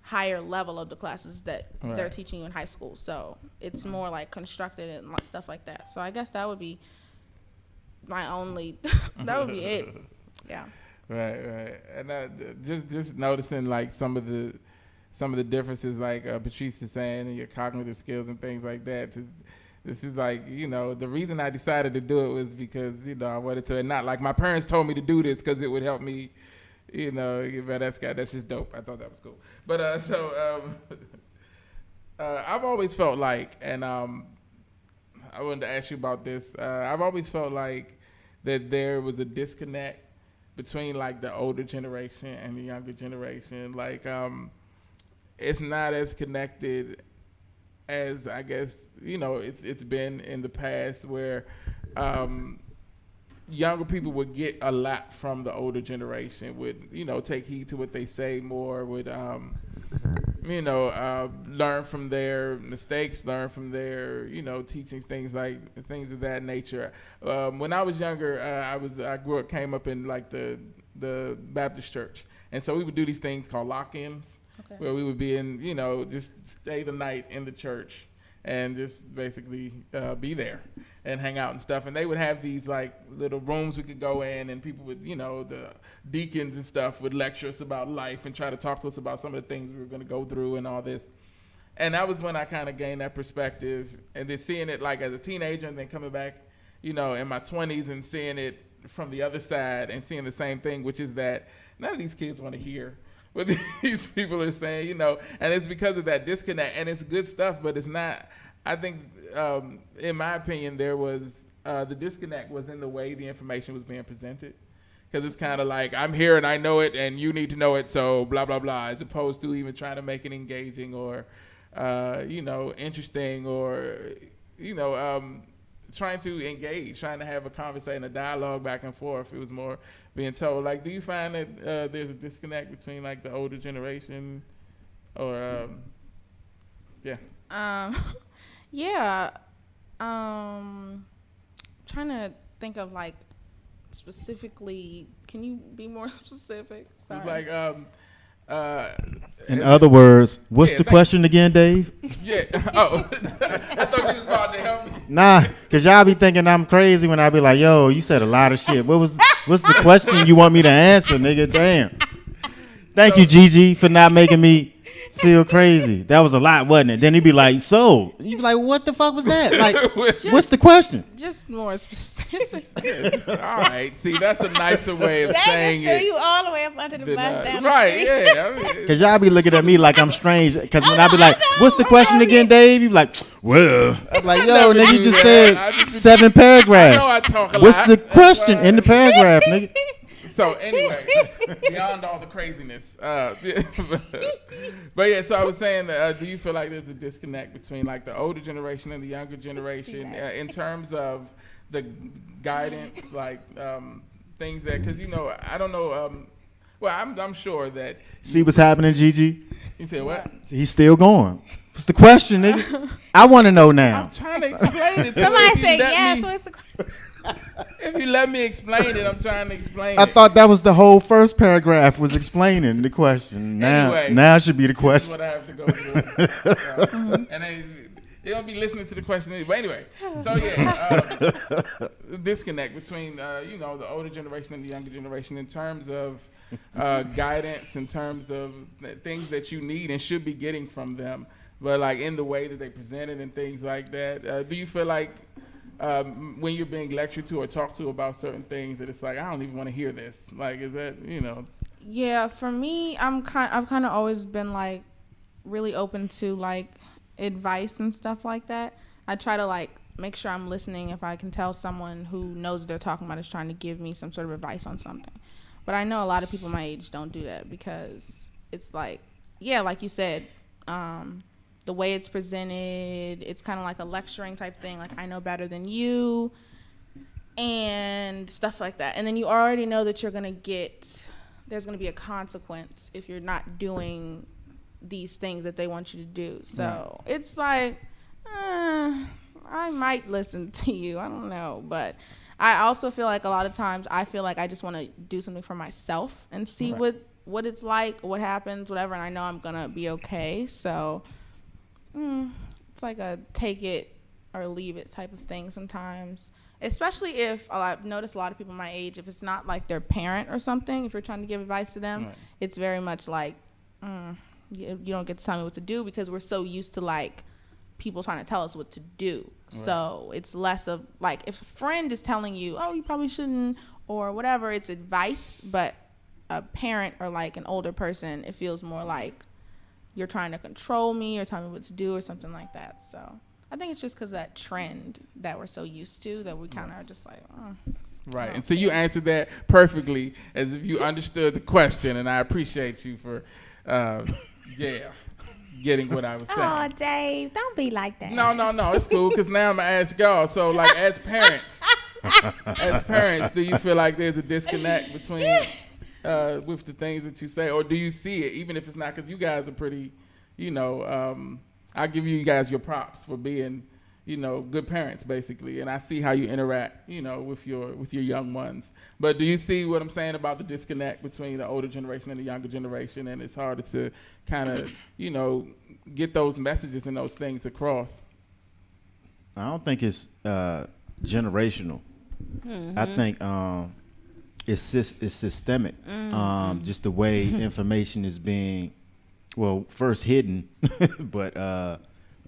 higher level of the classes that they're teaching you in high school. So it's more like constructed and stuff like that. So I guess that would be my only, that would be it. Yeah. Right. And just noticing like some of the differences, like Patrice is saying, and your cognitive skills and things like that. This is like, the reason I decided to do it was because, I wanted to, and not like my parents told me to do this because it would help me, but that's just dope. I thought that was cool. But I've always felt like, and I wanted to ask you about this. I've always felt like that there was a disconnect between like the older generation and the younger generation. Like, it's not as connected as I guess it's been in the past, where younger people would get a lot from the older generation, would take heed to what they say more, would learn from their mistakes, learn from their teachings, things of that nature. When I was younger, I came up in like the Baptist church, and so we would do these things called lock-ins. Okay. Where we would be in, just stay the night in the church and just basically be there and hang out and stuff. And they would have these like little rooms we could go in, and people would, the deacons and stuff would lecture us about life and try to talk to us about some of the things we were going to go through and all this. And that was when I kind of gained that perspective, and then seeing it like as a teenager, and then coming back, in my 20s and seeing it from the other side and seeing the same thing, which is that none of these kids want to hear what these people are saying, and it's because of that disconnect. And it's good stuff, but it's not. I think, in my opinion, there was the disconnect was in the way the information was being presented, because it's kind of like, I'm here and I know it and you need to know it, so blah blah blah, as opposed to even trying to make it engaging or interesting or, trying to engage, trying to have a conversation, a dialogue back and forth. It was more being told. Like, do you find that there's a disconnect between like the older generation or, yeah. Trying to think of like specifically. Can you be more specific? Sorry. Like, in other words, what's the question again, Dave? Yeah. Oh, I thought you was about to help me. Nah, cause y'all be thinking I'm crazy when I be like, yo, you said a lot of shit. What's the question you want me to answer, nigga? Damn. Thank you, Gigi, for not making me feel crazy. That was a lot, wasn't it? Then he'd be like, so you'd be like, what the fuck was that? Like, what's the question? Just more specific. All right. See, that's a nicer way of saying it. You all the way up under the bus down the right? street. Yeah. Cause y'all be looking at me like I'm strange. Cause when I be like, what's the question again, Dave? You be like, well, I'm like, yo, nigga, you just said 7 paragraphs. I know I talk a What's lot. the question in the paragraph, nigga? So anyway, beyond all the craziness, but yeah. So I was saying, do you feel like there's a disconnect between like the older generation and the younger generation in terms of the guidance, like things that, because I don't know. Well, I'm sure that. See what's happening, Gigi? You said what? He's still going. What's the question, nigga? I want to know now. I'm trying to explain it. Somebody said yes. What's the question? If you let me explain it, I'm trying to explain I it. thought that was the whole first paragraph was explaining the question. Now should be the question. This is what I have to go through. And they don't be listening to the question anyway. But anyway, so yeah, disconnect between the older generation and the younger generation in terms of guidance, in terms of things that you need and should be getting from them, but like in the way that they present it and things like that. Do you feel like when you're being lectured to or talked to about certain things that it's like, I don't even want to hear this? Like, is that, Yeah, for me, I've kind of always been like really open to like advice and stuff like that. I try to like make sure I'm listening if I can tell someone who knows what they're talking about is trying to give me some sort of advice on something. But I know a lot of people my age don't do that because it's like, yeah, like you said, the way it's presented, it's kind of like a lecturing type thing. Like, I know better than you and stuff like that. And then you already know that there's going to be a consequence if you're not doing these things that they want you to do. So it's like, I might listen to you. I don't know. But I also feel like a lot of times I feel like I just want to do something for myself and see what it's like, what happens, whatever. And I know I'm going to be okay. So it's like a take it or leave it type of thing sometimes, especially if I've noticed a lot of people my age, if it's not like their parent or something, if you're trying to give advice to them, it's very much like, you don't get to tell me what to do, because we're so used to like people trying to tell us what to do. So it's less of like, if a friend is telling you, oh, you probably shouldn't or whatever, it's advice. But a parent or like an older person, it feels more like you're trying to control me or tell me what to do or something like that. So I think it's just because of that trend that we're so used to that we kind of are just like, Right. And so you answered that perfectly as if you understood the question, and I appreciate you for, getting what I was saying. Oh, Dave, don't be like that. No, it's cool, because now I'm going to ask y'all. So, like, as parents, do you feel like there's a disconnect between with the things that you say, or do you see it, even if it's not? Because you guys are pretty, I give you guys your props for being, good parents, basically, and I see how you interact, with your young ones. But do you see what I'm saying about the disconnect between the older generation and the younger generation, and it's harder to kind of, get those messages and those things across? I don't think it's generational. I think it's systemic. Just the way information is being, first hidden, but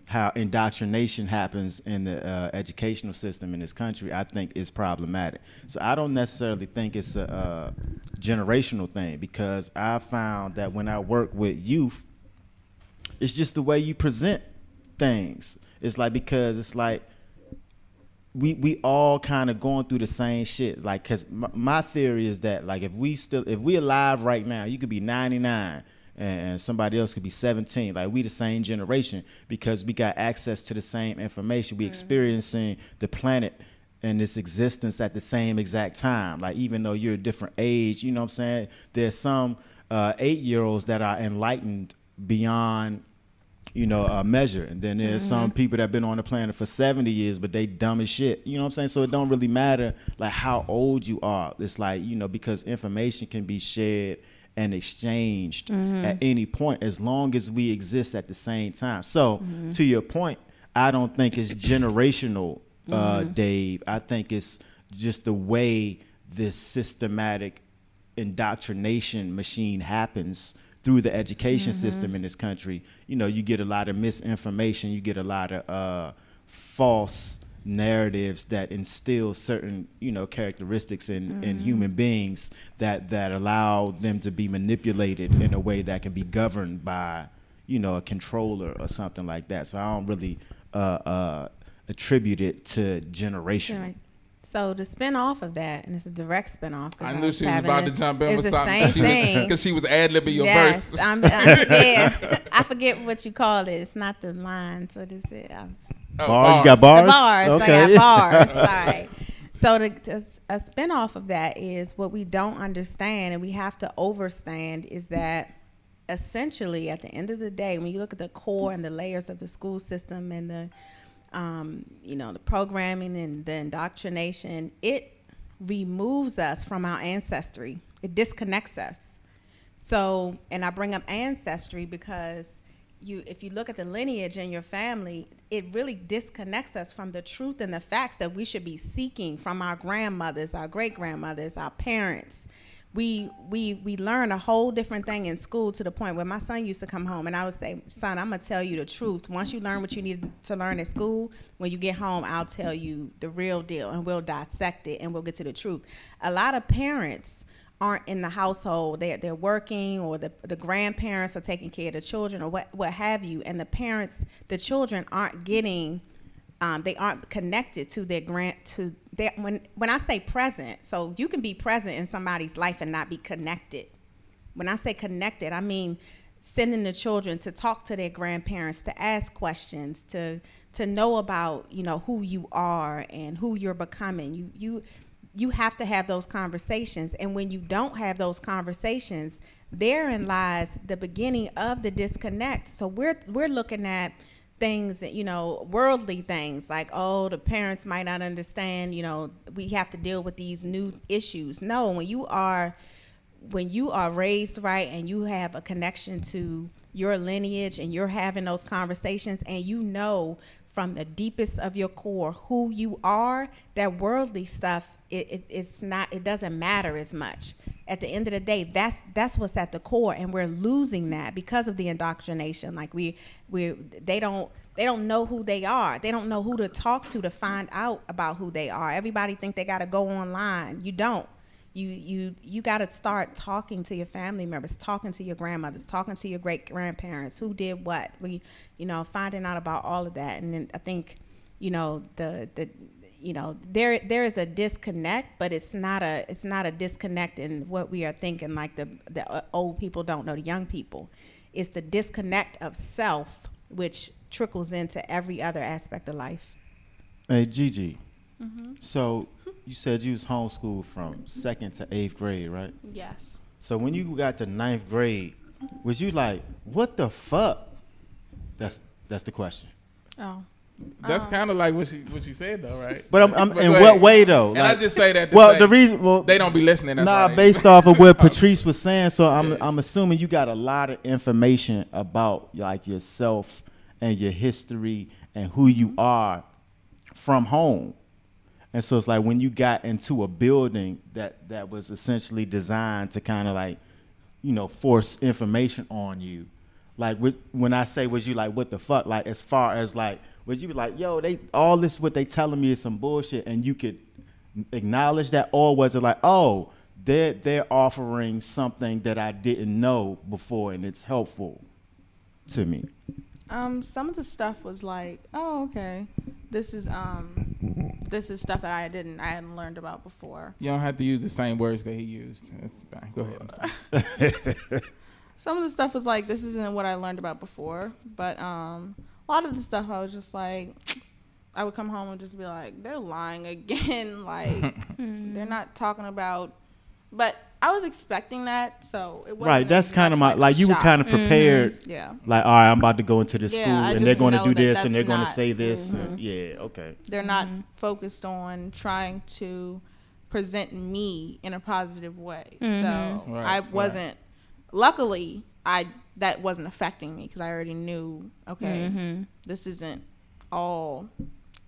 how indoctrination happens in the educational system in this country, I think is problematic. So I don't necessarily think it's a generational thing, because I found that when I work with youth, it's just the way you present things. It's like, because it's like we all kind of going through the same shit. Like, cause my theory is that, like, if we alive right now, you could be 99 and somebody else could be 17. Like, we the same generation because we got access to the same information. We experiencing the planet and its existence at the same exact time. Like, even though you're a different age, you know what I'm saying? There's some 8-year-olds that are enlightened beyond, measure. And then there's some people that have been on the planet for 70 years, but they dumb as shit. You know what I'm saying? So it don't really matter like how old you are. It's like, because information can be shared and exchanged at any point as long as we exist at the same time. So to your point, I don't think it's generational, Dave. I think it's just the way this systematic indoctrination machine happens through the education system in this country. You get a lot of misinformation. You get a lot of false narratives that instill certain, characteristics in human beings that allow them to be manipulated in a way that can be governed by, a controller or something like that. So I don't really attribute it to generation. Right. So to spin off of that, and it's a direct spin off. I knew she was about to jump in with something. It's the same thing. Because she was ad-libbing your verse. verse. I forget what you call it. It's not the lines. What is it? Bars? You got bars? The bars. Okay. I got bars. Sorry. So a spin off of that is what we don't understand and we have to overstand is that essentially at the end of the day, when you look at the core and the layers of the school system and the the programming and the indoctrination, it removes us from our ancestry. It disconnects us. So, and I bring up ancestry because if you look at the lineage in your family, it really disconnects us from the truth and the facts that we should be seeking from our grandmothers, our great-grandmothers, our parents. We learn a whole different thing in school to the point where my son used to come home and I would say, son, I'm going to tell you the truth. Once you learn what you need to learn at school, when you get home, I'll tell you the real deal and we'll dissect it and we'll get to the truth. A lot of parents aren't in the household. They're working or the grandparents are taking care of the children or what have you. And the children aren't getting they aren't connected to when I say present, so you can be present in somebody's life and not be connected. When I say connected, I mean sending the children to talk to their grandparents, to ask questions, to know about, who you are and who you're becoming. You have to have those conversations. And when you don't have those conversations, therein lies the beginning of the disconnect. So we're looking at things, worldly things like, oh, the parents might not understand, we have to deal with these new issues. No, when you are raised right and you have a connection to your lineage and you're having those conversations and from the deepest of your core who you are, that worldly stuff, it doesn't matter as much. At the end of the day, that's what's at the core, and we're losing that because of the indoctrination. Like they don't know who they are. They don't know who to talk to find out about who they are. Everybody think they got to go online. You don't. You got to start talking to your family members, talking to your grandmothers, talking to your great grandparents, who did what. Finding out about all of that, and then I think, there is a disconnect, but it's not a disconnect in what we are thinking. Like the old people don't know the young people. It's the disconnect of self, which trickles into every other aspect of life. Hey, Gigi. Mm-hmm. So you said you was homeschooled from 2nd to 8th grade, right? Yes. So when you got to 9th grade, was you like, what the fuck? That's the question. Oh. That's kind of like what she said though, right? But I'm in what way though? And I just say that. The reason they don't be listening. Based off of what Patrice was saying. So I'm assuming you got a lot of information about like yourself and your history and who you are from home. And so it's like when you got into a building that was essentially designed to kind of like, force information on you. Like when I say, was you like, what the fuck? Like as far as like, was you like, yo, all this what they telling me is some bullshit, and you could acknowledge that, or was it like, oh, they're offering something that I didn't know before, and it's helpful to me? Some of the stuff was like, oh, okay, this is stuff that I hadn't learned about before. You don't have to use the same words that he used. That's fine. Go ahead. some of the stuff was like, this isn't what I learned about before. But a lot of the stuff I was just like, I would come home and just be like, they're lying again. Like, they're not talking about. But I was expecting that, so it wasn't right. That's kind of my like you were kind of prepared. Yeah. Like, all right, I'm about to go into the school, and they're going to do this, and they're going to not, say this. And, yeah. Okay. They're not focused on trying to present me in a positive way. So I wasn't. Luckily, that wasn't affecting me because I already knew. Okay, this isn't all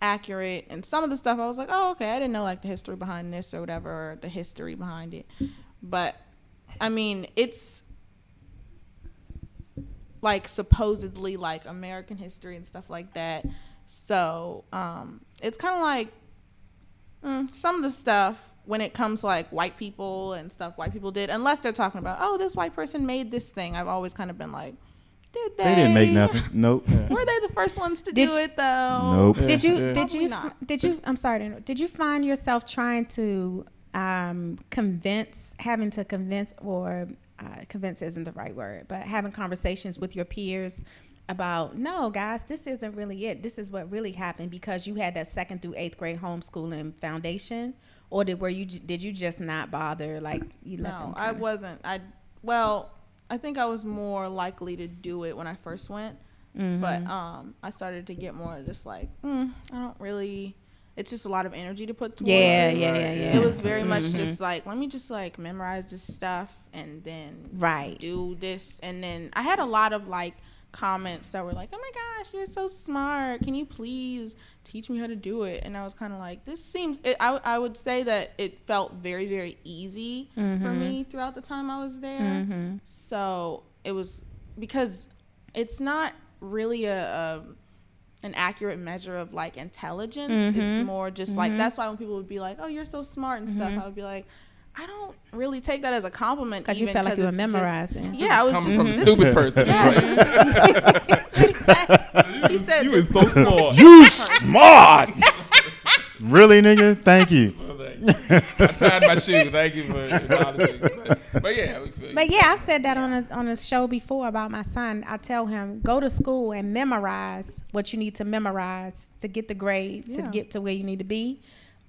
accurate, and some of the stuff I was like, oh, okay, I didn't know like the history behind this or whatever, or the history behind it. But I mean, it's like supposedly like American history and stuff like that. So it's kind of like some of the stuff when it comes to like white people and stuff white people did, unless they're talking about, oh, this white person made this thing, I've always kind of been like, did they? They didn't make nothing. Nope. Were they the first ones to do it though? Nope. Did you I'm sorry, did you find yourself trying to convince isn't the right word, but having conversations with your peers about, no, guys, this isn't really it. This is what really happened, because you had that 2nd through 8th grade homeschooling foundation, or did you just not bother? Like, you let them? No, I wasn't. I think I was more likely to do it when I first went, but I started to get more just like, I don't really. It's just a lot of energy to put towards it. Yeah. It was very much just like, let me just like memorize this stuff and then do this. And then I had a lot of like comments that were like, oh my gosh, you're so smart. Can you please teach me how to do it? And I was kind of like, this seems, I would say that it felt very, very easy for me throughout the time I was there. So it was, because it's not really an accurate measure of like intelligence. It's more just like, that's why when people would be like, oh, you're so smart and stuff, I would be like, I don't really take that as a compliment, because you felt like you were memorizing. I was coming from a stupid person. He said, "You is so smart. You smart." Really, nigga? Thank you. I tied my shoe. Thank you for acknowledging. But yeah, we feel you. But yeah, I've said that on a show before about my son. I tell him, go to school and memorize what you need to memorize to get the grade, to get to where you need to be.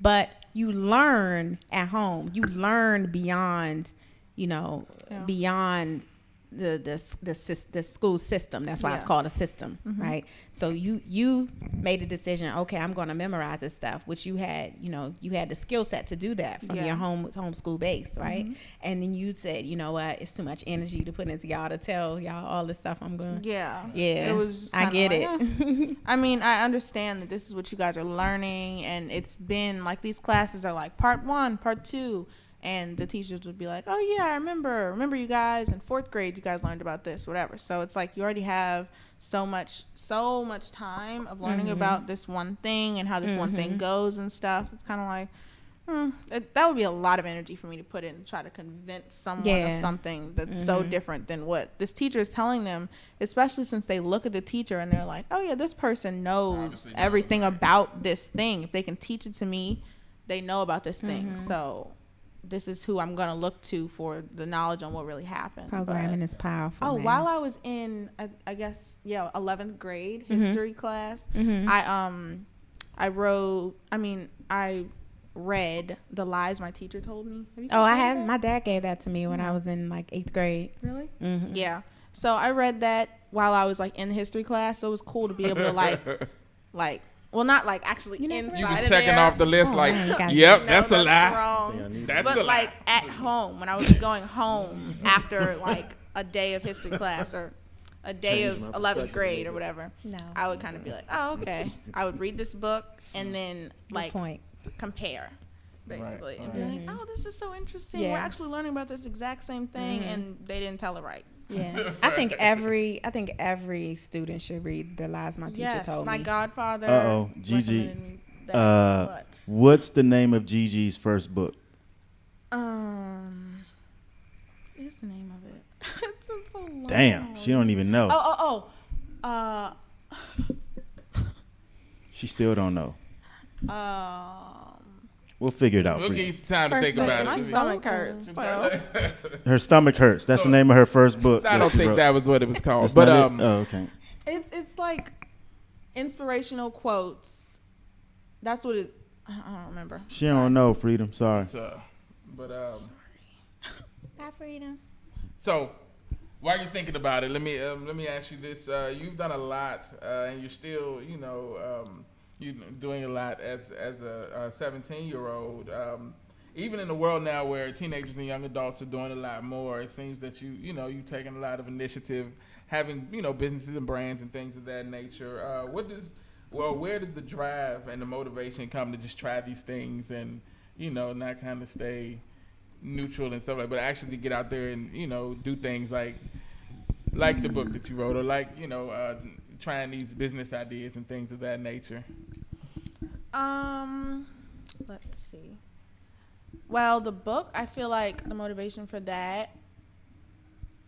But you learn at home. You learn beyond, beyond the school system. That's why it's called a system, right? So you made a decision. Okay, I'm going to memorize this stuff, which you had the skill set to do that from your homeschool base, right? And then you said, you know what, it's too much energy to put into y'all to tell y'all all this stuff I'm going. Yeah. It was just I get it. I mean, I understand that this is what you guys are learning, and it's been like these classes are like part 1, part 2. And the teachers would be like, oh, yeah, I remember you guys in 4th grade, you guys learned about this, whatever. So it's like you already have so much time of learning about this one thing and how this one thing goes and stuff. It's kind of like, that would be a lot of energy for me to put in and try to convince someone of something that's so different than what this teacher is telling them, especially since they look at the teacher and they're like, oh, yeah, this person knows everything about this thing. If they can teach it to me, they know about this thing. So this is who I'm going to look to for the knowledge on what really happened. Programming is powerful. Oh, man. While I was in, I guess, 11th grade history class, I read The Lies My Teacher Told Me. I had. My dad gave that to me when I was in like 8th grade. Really? Yeah. So I read that while I was like in the history class. So it was cool to be able to well, not like actually inside. You was checking off the list yep, that's a lie. Wrong. But like at home, when I was going home after like a day of history class or a day of 11th grade or whatever, I would kind of be like, oh, okay. I would read this book and then like compare, basically, and be like, oh, this is so interesting. We're actually learning about this exact same thing, and they didn't tell it right. Yeah, I think every student should read The Lies My Teacher Told Me. My godfather. Gigi. What's the name of Gigi's first book? What's the name of it? It's been so long. Damn, she don't even know. Oh. She still don't know. We'll figure it out. We'll for give you you some time to think about My it. stomach hurts. Her stomach hurts. That's the name of her first book. I don't think that was what it was called. That's But not it? Oh, okay. It's like inspirational quotes. That's what it. I don't remember. She don't know, Freedom. Sorry. Sorry. Bye, Freedom. So, while you're thinking about it, let me ask you this: you've done a lot, and you're still, you're doing a lot as a 17-year-old. Even in the world now where teenagers and young adults are doing a lot more, it seems that you've taken a lot of initiative, having businesses and brands and things of that nature. Where does the drive and the motivation come to just try these things and not kind of stay neutral and stuff like, but actually get out there and do things like the book that you wrote, or trying these business ideas and things of that nature? Let's see. Well, the book, I feel like the motivation for that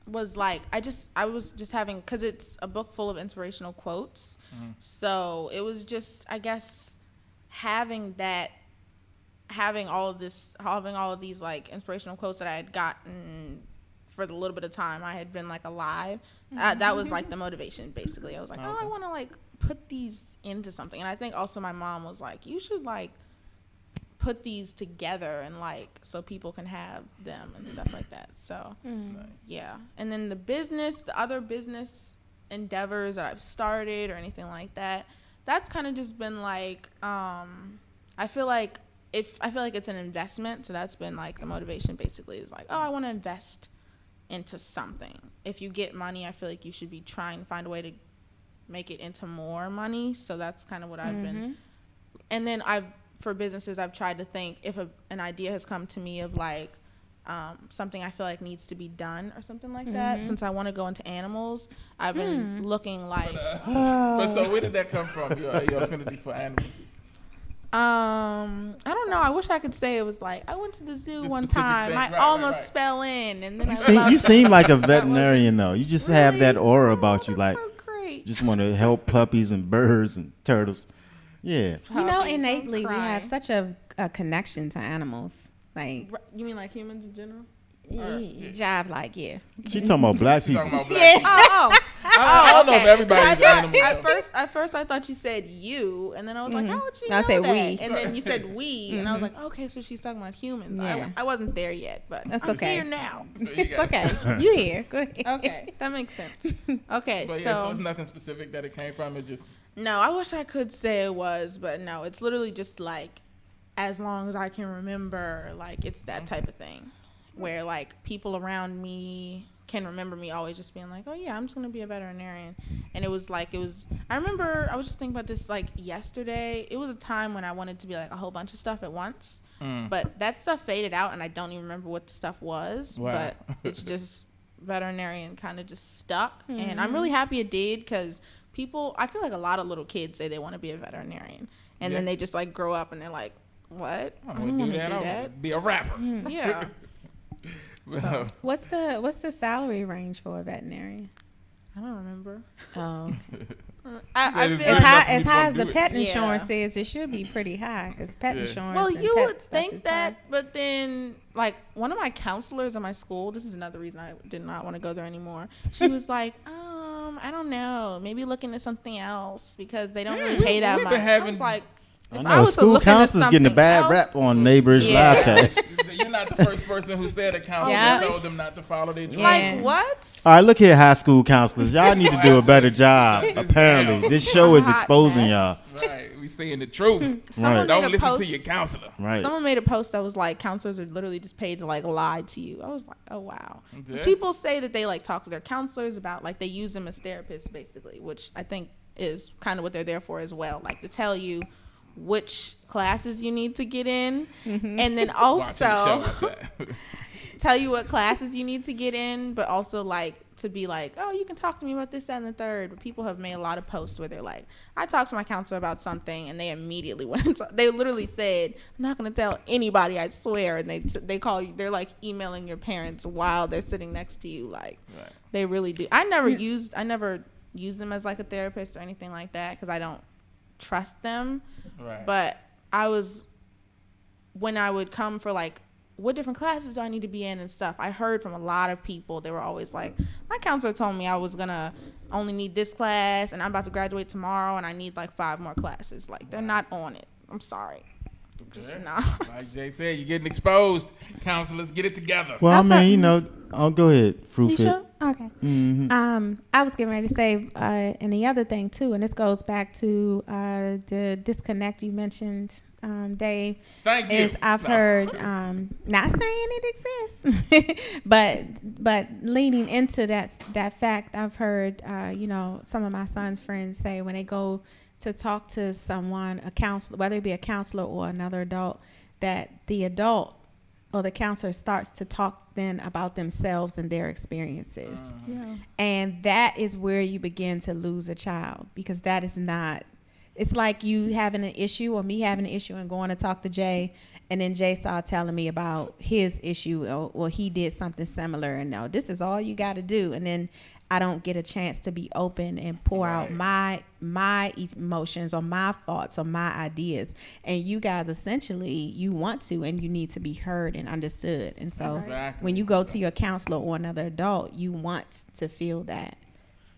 was like I was just having, because it's a book full of inspirational quotes. Mm-hmm. So it was just, I guess, having all of these like inspirational quotes that I had gotten for the little bit of time I had been like alive. That was like the motivation, basically. I was like, I want to like put these into something. And I think also my mom was like, you should like put these together and like so people can have them and stuff like that. So yeah. And then the other business endeavors that I've started or anything like that, that's kind of just been like I feel like it's an investment. So that's been like the motivation, basically, is like, I want to invest into something. If you get money, I feel like you should be trying to find a way to make it into more money. So that's kind of what I've been. And then for businesses, I've tried to think if an idea has come to me of like something I feel like needs to be done or something like that. Since I want to go into animals, I've been looking like. But so where did that come from? Your affinity for animals? I don't know. I wish I could say it was like I went to the zoo one time. I almost fell in, and then you seem like a veterinarian though. You just have that aura about you, like so great. Just want to help puppies and birds and turtles. Yeah. Innately we have such a connection to animals. Like, you mean like humans in general? Jive, like, yeah. She talking about black people. I don't know if everybody's animal. At first, I thought you said you, and then I was like, how would you know I said that? we. And then you said we, and I was like, okay, so she's talking about humans. Yeah. I wasn't there yet, but that's I'm okay. here now. It's okay. You here. Go ahead. Okay, that makes sense. Okay, but so it's nothing specific that it came from. It just. No, I wish I could say it was, but no, it's literally just like, as long as I can remember, like it's that type of thing, where like people around me can remember me always just being like, oh yeah, I'm just gonna be a veterinarian. And I remember I was just thinking about this like yesterday. It was a time when I wanted to be like a whole bunch of stuff at once, but that stuff faded out and I don't even remember what the stuff was. Wow. But it's just veterinarian kind of just stuck. And I'm really happy it did, because I feel like a lot of little kids say they want to be a veterinarian, and then they just like grow up and they're like, what? I don't want to do that. Be a rapper. Yeah. So, what's the salary range for a veterinarian? I don't remember. Oh, okay. I feel as high as the pet insurance is, it should be pretty high, because pet insurance. Well, you would think that, high. but then like one of my counselors in my school, this is another reason I did not want to go there anymore. She was like, I don't know, maybe look into something else, because they don't really pay that much. I was like, I know school counselors getting a bad rap on Neighborish Live Cast. You're not the first person who said a counselor told them not to follow their dreams. Like what? All right, look here, high school counselors. Y'all need to do a better job. Apparently, this show is exposing y'all. Right, we saying the truth. Right. Don't listen to your counselor. Right. Someone made a post that was like, counselors are literally just paid to like lie to you. I was like, oh wow. Because people say that they like talk to their counselors about, like, they use them as therapists basically, which I think is kind of what they're there for as well, like to tell you which classes you need to get in, and then also tell you what classes you need to get in, but also like to be like, oh, you can talk to me about this, that, and the third. But people have made a lot of posts where they're like, I talked to my counselor about something, and they immediately went into, they literally said, I'm not going to tell anybody, I swear. And they call you, they're like emailing your parents while they're sitting next to you. Like, they really do. I never used them as like a therapist or anything like that, because I don't trust them. Right. But I was when I would come for like, what different classes do I need to be in and stuff, I heard from a lot of people, they were always like, my counselor told me I was gonna only need this class and I'm about to graduate tomorrow and I need like 5 more classes. Like, they're not on it. I'm sorry. Just not. Like Jay said, you're getting exposed. Counselors, get it together. Well, I mean, you know, go ahead, Fruit You Fit. sure? Okay. Mm-hmm. I was getting ready to say, and the other thing too, and this goes back to the disconnect you mentioned, Dave. Thank you. Is I've heard, not saying it exists, but leading into that fact, I've heard, you know, some of my son's friends say when they go to talk to someone, a counselor, whether it be a counselor or another adult, that the adult or the counselor starts to talk then about themselves and their experiences. Yeah. And that is where you begin to lose a child, because that is not, it's like you having an issue or me having an issue and going to talk to Jay, and then Jay started telling me about his issue or he did something similar, and no, this is all you got to do. And then I don't get a chance to be open and pour out my emotions or my thoughts or my ideas. And you guys essentially, you want to and you need to be heard and understood. And so when you go to your counselor or another adult, you want to feel that.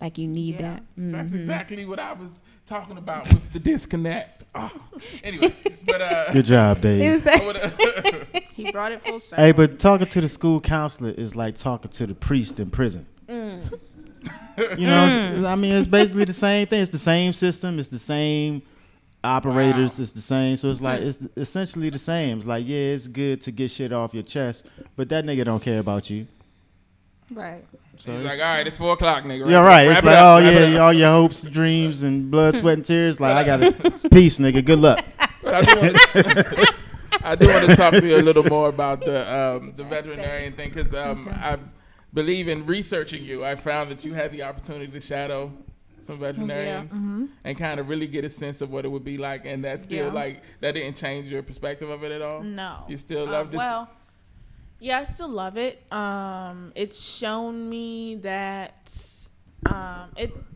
Like you need that. Mm-hmm. That's exactly what I was talking about with the disconnect. Oh. Anyway, but good job, Dave. He brought it full circle. Hey, but talking to the school counselor is like talking to the priest in prison. You know, I mean, it's basically the same thing. It's the same system. It's the same operators. Wow. It's the same. So it's like, it's essentially the same. It's like, yeah, it's good to get shit off your chest, but that nigga don't care about you. Right. So he's like, all right, it's 4 o'clock, nigga. Right? You're right. It's like, oh yeah, all your hopes, dreams, and blood, sweat, and tears. Like, I got a peace, nigga. Good luck. But I do want to talk to you a little more about the veterinarian thing, because I believe in researching you, I found that you had the opportunity to shadow some veterinarians and kind of really get a sense of what it would be like, and that's still like, that didn't change your perspective of it at all? No. You still loved it? Well, yeah, I still love it. It's shown me that I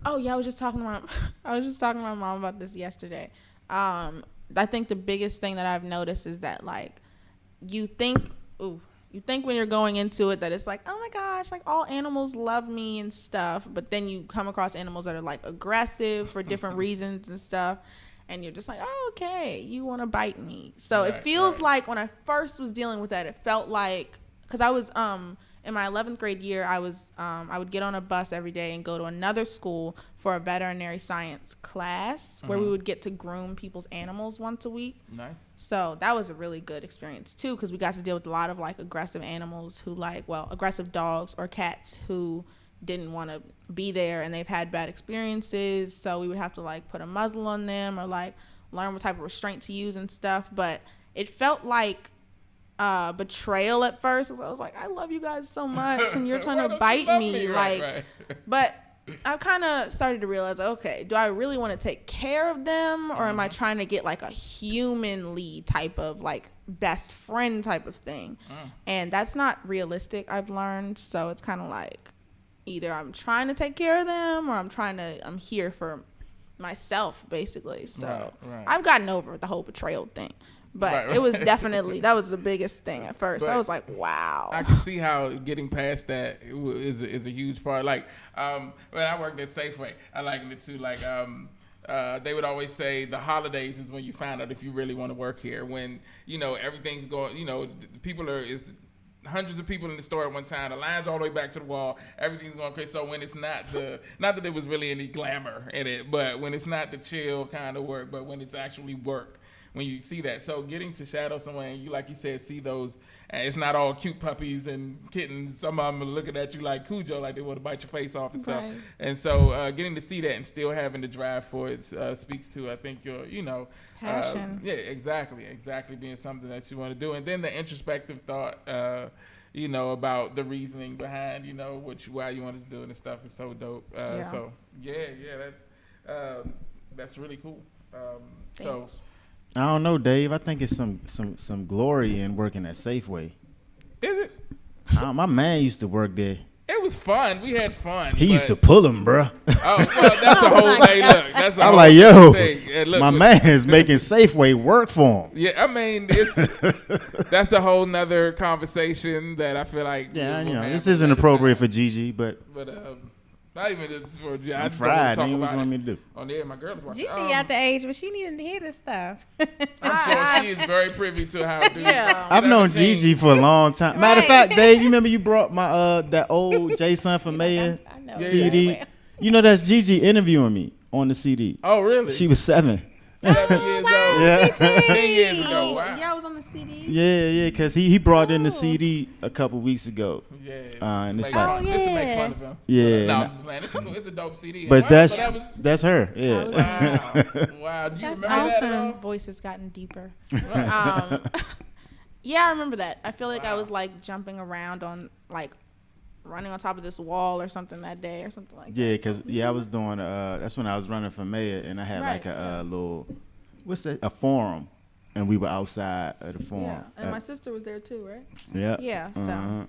was just talking to my mom about this yesterday. I think the biggest thing that I've noticed is that, like, you think when you're going into it that it's like, oh my gosh, like all animals love me and stuff, but then you come across animals that are like aggressive for different reasons and stuff, and you're just like, oh, okay, you want to bite me. So it feels like when I first was dealing with that, it felt like, because I was in my 11th grade year, I would get on a bus every day and go to another school for a veterinary science class where we would get to groom people's animals once a week. Nice. So that was a really good experience too, because we got to deal with a lot of like aggressive animals aggressive dogs or cats who didn't want to be there and they've had bad experiences. So we would have to like put a muzzle on them or like learn what type of restraint to use and stuff. But it felt like betrayal at first. I was like, I love you guys so much and you're trying to bite me. Right. But I kind of started to realize, okay, do I really want to take care of them, or am I trying to get like a humanly type of like best friend type of thing? And that's not realistic, I've learned. So it's kind of like either I'm trying to take care of them or I'm here for myself, basically. So I've gotten over the whole betrayal thing. But it was definitely, that was the biggest thing at first. I was like, wow. I can see how getting past that is a huge part. Like, when I worked at Safeway, I liked it too. Like, they would always say the holidays is when you find out if you really want to work here. When, you know, everything's going, you know, it's hundreds of people in the store at one time. The line's all the way back to the wall. Everything's going crazy. So when it's not not that there was really any glamour in it, but when it's not the chill kind of work, but when it's actually work, when you see that. So getting to shadow someone and you, like you said, see those, and it's not all cute puppies and kittens. Some of them are looking at you like Cujo, like they want to bite your face off and stuff. And so getting to see that and still having the drive for it speaks to, I think, your, you know, passion. Yeah, exactly being something that you want to do. And then the introspective thought, you know, about the reasoning behind, you know, why you wanted to do it and stuff is so dope. So that's really cool. Thanks. I don't know, Dave. I think it's some glory in working at Safeway. Is it? My man used to work there. It was fun. We had fun. He used to pull him, bro. Oh, well, that's a whole. Hey, look, that's a I'm whole like, yo, thing. Yeah, look, my man's making Safeway work for him. Yeah, I mean, that's a whole nother conversation that I feel like. Yeah, you know, this isn't appropriate for Gigi, but not even for. I I'm just fried. Talk What about you want me to do? On the air, my girl is watching. Gigi at the age where she needed to hear this stuff. I'm sure she is very privy to how. I've known Gigi for a long time. Matter of fact, Dave, you remember you brought my that old JaySun for Mayor CD? You know that's Gigi interviewing me on the CD. Oh, really? She was 7. 7 years old. Yeah. 10 years ago. Wow. Yeah, I was on the CD. Yeah, because he brought in the CD a couple weeks ago. Yeah. And it's like, just to make fun of him. Yeah. No, I'm just playing. It's a dope CD. But wow, that's her. Yeah. Wow. Do you That's remember that at all? Voice has gotten deeper. Yeah, I remember that. I feel like I was like jumping around on like running on top of this wall or something that day or something like that. Yeah, because I was doing that's when I was running for mayor, and I had like a little a forum, and we were outside of the forum. Yeah, and my sister was there too, right? Yeah. Yeah, so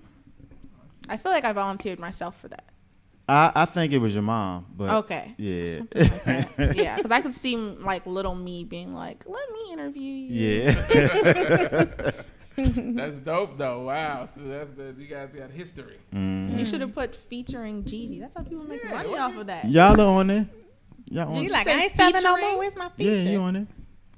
I feel like I volunteered myself for that. I think it was your mom, but okay. Yeah. Something like that. Yeah, because I could see like little me being like, "Let me interview you." Yeah. That's dope though. Wow. So you guys got history. You should have put featuring Gigi. That's how people make money off of that. Y'all are on there. Y'all on You there. like, I ain't 7 no more. Where's my feature? Yeah, you on there.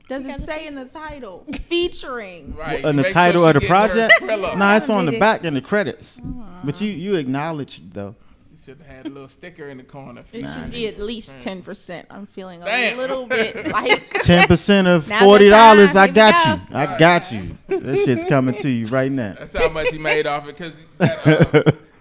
Does it say in the title featuring? Right. In the Make title sure of the she getting her project? Skrilla. Nah, it's on the back in the credits. But you acknowledged though. Should have had a little sticker in the corner. It should be at least 10%. I'm feeling a Damn. little bit like 10% of Now's $40. the time. I Here we got go. you. I got you. That shit's coming to you right now. That's how much he made off it, because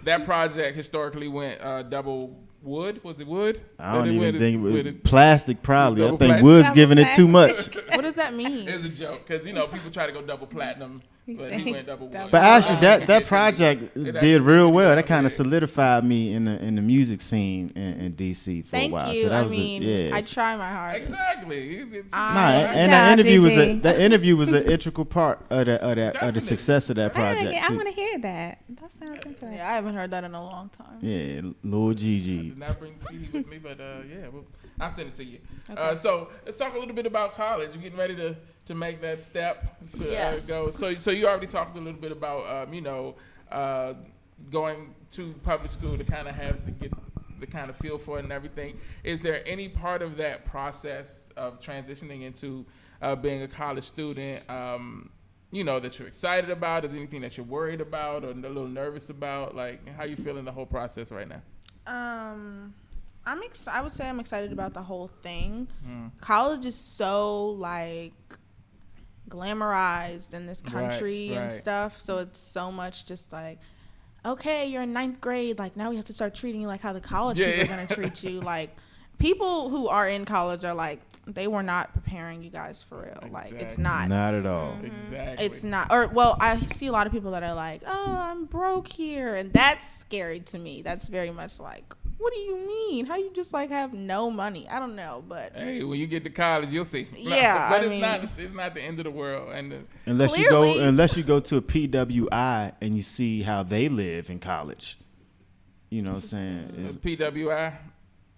that project historically went double wood. Was it wood? I don't even think it was with plastic. Probably. I double think plastic. Wood's Double giving it too much. what does that mean? It's a joke, because people try to go double platinum, but he went double wood. But actually, that project did real well. That kind of solidified me in the music scene in DC for a while. Thank you. So that I was mean, I try my hardest. Exactly. and that interview was an integral part of the success of that project. I too. want to hear that. That sounds interesting. Yeah, I haven't heard that in a long time. Yeah, Lord Gigi. Did not bring the CD with me, but I'll send it to you. Okay. So let's talk a little bit about college. You're getting ready to make that step to Yes. go. So you already talked a little bit about going to public school to kind of get the kind of feel for it and everything. Is there any part of that process of transitioning into being a college student that you're excited about? Is there anything that you're worried about or a little nervous about? Like, how you feeling the whole process right now? I would say I'm excited about the whole thing. College is so like glamorized in this country and stuff, so it's so much just like, okay, you're in 9th grade, like now we have to start treating you like how the college people are gonna treat you. Like, people who are in college are like, they were not preparing you guys for real. Exactly. Like, it's not at all. Exactly. It's not. Or, well, I see a lot of people that are like, oh, I'm broke here, and that's scary to me. That's very much like, what do you mean? How do you just like have no money? I don't know, but hey, when you get to college, you'll see. Yeah, but it's not the end of the world. And unless you go to a PWI and you see how they live in college, you know what I'm saying? It's PWI.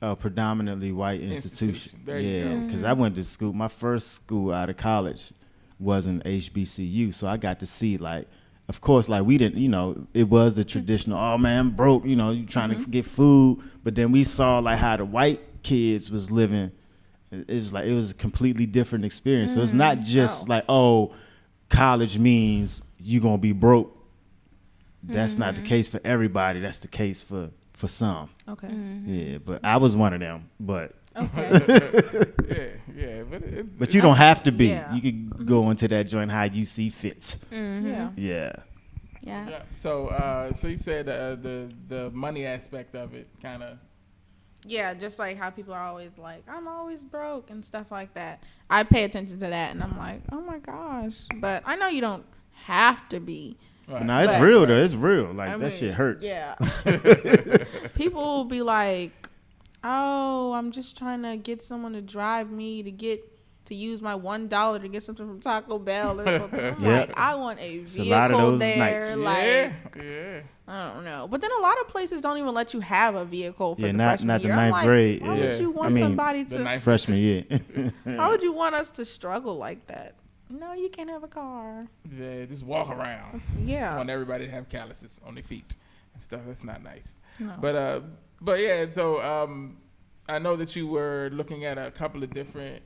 A predominantly white institution. There you go. Because I went to school. My first school out of college was an HBCU, so I got to see like. Of course, like we didn't, it was the traditional, oh man, I'm broke, you trying to get food. But then we saw like how the white kids was living. It was a completely different experience. So it's not just like, oh, college means you gonna be broke. That's not the case for everybody. That's the case for some. okay. Yeah, but I was one of them. But Okay. yeah, but you don't have to be. Yeah. You could go into that joint how you see fits. Yeah. Yeah. Yeah. So you said the money aspect of it kind of. Yeah, just like how people are always like, I'm always broke and stuff like that. I pay attention to that, and I'm like, oh my gosh. But I know you don't have to be. Right. No, it's real though. It's real. Like that shit hurts. Yeah. People will be like, oh, I'm just trying to get someone to drive me to use my $1 to get something from Taco Bell or something. I'm like, I want a vehicle a lot of those there. nights. Like, Yeah. I don't know. But then a lot of places don't even let you have a vehicle for the freshman not year. the ninth grade. Why would you want somebody to... Freshman year. How would you want us to struggle like that? No, you can't have a car. Yeah, just walk around. Yeah. I want everybody to have calluses on their feet and stuff. That's not nice. No. But yeah, so I know that you were looking at a couple of different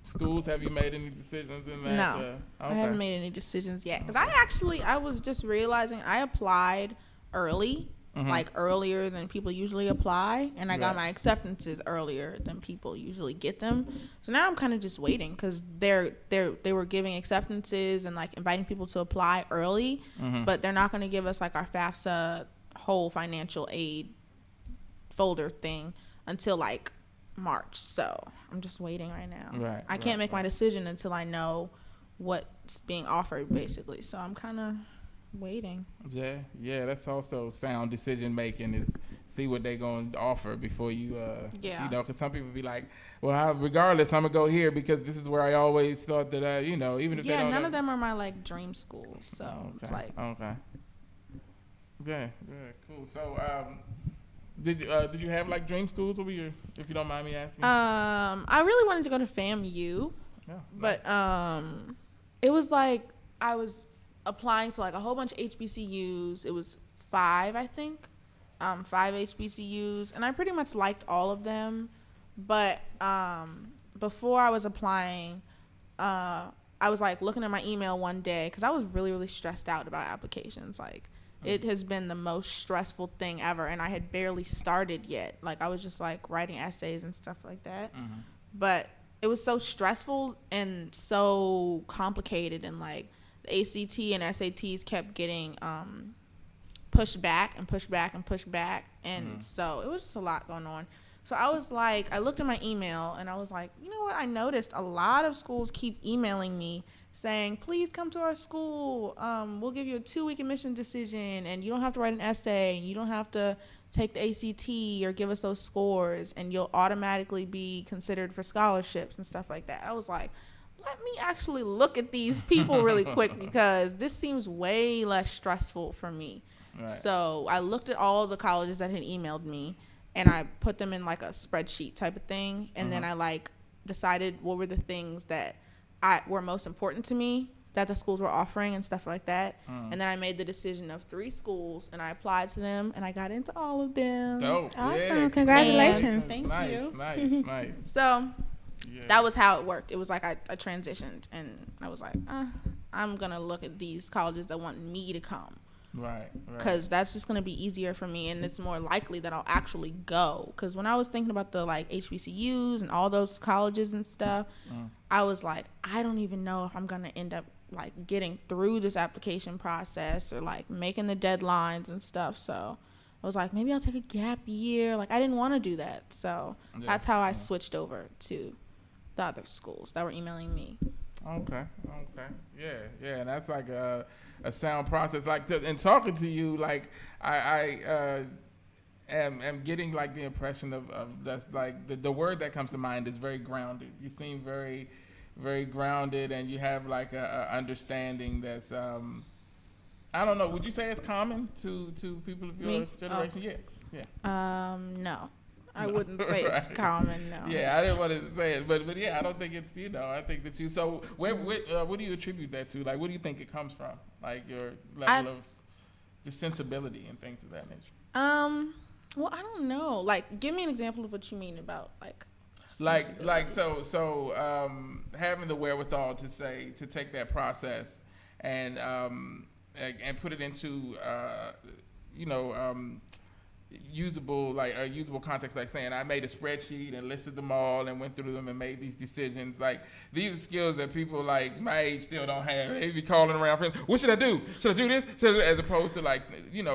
schools. Have you made any decisions in that? No, Okay. I haven't made any decisions yet. Because I was just realizing I applied early, like earlier than people usually apply. And I got my acceptances earlier than people usually get them. So now I'm kind of just waiting because they were giving acceptances and like inviting people to apply early. But they're not going to give us like our FAFSA whole financial aid folder thing until like March. So I'm just waiting right now. I can't make my decision until I know what's being offered, basically. So I'm kind of waiting. Yeah, that's also sound decision making, is see what they're going to offer before you you know, because some people be like, well, regardless, I'm gonna go here because this is where I always thought that you know, even if they don't none of them are my like dream schools. So it's like yeah, cool. So did you have like dream schools over your, if you don't mind me asking? I really wanted to go to FAMU, but it was like I was applying to like a whole bunch of HBCUs. It was 5, I think, 5 HBCUs, and I pretty much liked all of them. But before I was applying, I was like looking at my email one day because I was really, really stressed out about applications. Like, it has been the most stressful thing ever, and I had barely started yet. Like, I was just like writing essays and stuff like that. But it was so stressful and so complicated, and like the ACT and SATs kept getting pushed back and pushed back and pushed back, and so it was just a lot going on. So I was like, I looked at my email and I was like, you know what? I noticed a lot of schools keep emailing me saying, please come to our school. We'll give you a 2-week admission decision, and you don't have to write an essay, and you don't have to take the ACT or give us those scores, and you'll automatically be considered for scholarships and stuff like that. I was like, let me actually look at these people really quick because this seems way less stressful for me. So I looked at all the colleges that had emailed me, and I put them in like a spreadsheet type of thing, and then I like decided what were the things that were most important to me that the schools were offering and stuff like that. And then I made the decision of 3 schools, and I applied to them, and I got into all of them. Dope. Awesome. Yeah. Congratulations. Thank you. Nice. So that was how it worked. It was like I transitioned, and I was like, I'm going to look at these colleges that want me to come. Right. Because that's just going to be easier for me, and it's more likely that I'll actually go. Because when I was thinking about the like HBCUs and all those colleges and stuff, I was like, I don't even know if I'm going to end up like getting through this application process or like making the deadlines and stuff. So I was like, maybe I'll take a gap year. Like, I didn't want to do that. So that's how I switched over to the other schools that were emailing me. Okay. Yeah. And that's like a sound process. Like, in talking to you, like I am getting like the impression of that's like the word that comes to mind is very grounded. You seem very, very grounded, and you have like a understanding that's I don't know. Would you say it's common to people of your generation? Yeah. No. I wouldn't say it's common, no. Yeah, I didn't want to say it, but yeah, I don't think it's, you know, I think that you, so what do you attribute that to? Like, what do you think it comes from? Like, your level of just sensibility and things of that nature? Well, I don't know. Like, give me an example of what you mean about, like so having the wherewithal to take that process and put it into, usable context, like saying I made a spreadsheet and listed them all and went through them and made these decisions. Like, these are skills that people like my age still don't have. They be calling around friends, what should I do? Should I do this? As opposed to like,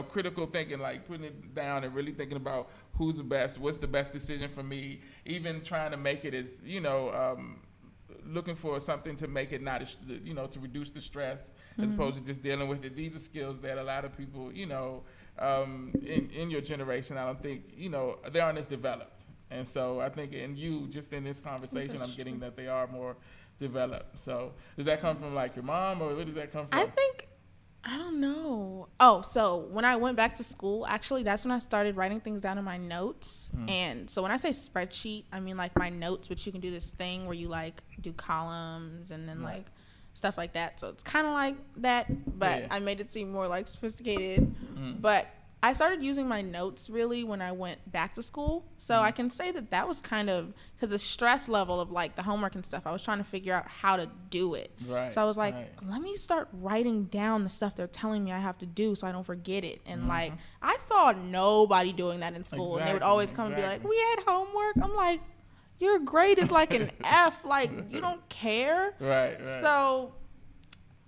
critical thinking, like putting it down and really thinking about who's the best, what's the best decision for me, even trying to make it as, looking for something to make it not, to reduce the stress as opposed to just dealing with it. These are skills that a lot of people, in your generation, I don't think, they aren't as developed. And so I think in you, just in this conversation, I'm getting that they are more developed. So does that come from like your mom, or where does that come from? I think I don't know. Oh, so when I went back to school, actually, that's when I started writing things down in my notes. And so when I say spreadsheet, I mean like my notes, which you can do this thing where you like do columns and then like stuff like that. So it's kind of like that, but I made it seem more like sophisticated. But I started using my notes really when I went back to school. So I can say that that was kind of, because the stress level of like the homework and stuff, I was trying to figure out how to do it. So I was like, let me start writing down the stuff they're telling me I have to do so I don't forget it. And like, I saw nobody doing that in school. And they would always come and be like, we had homework. I'm like, your grade is like an F. Like, you don't care. So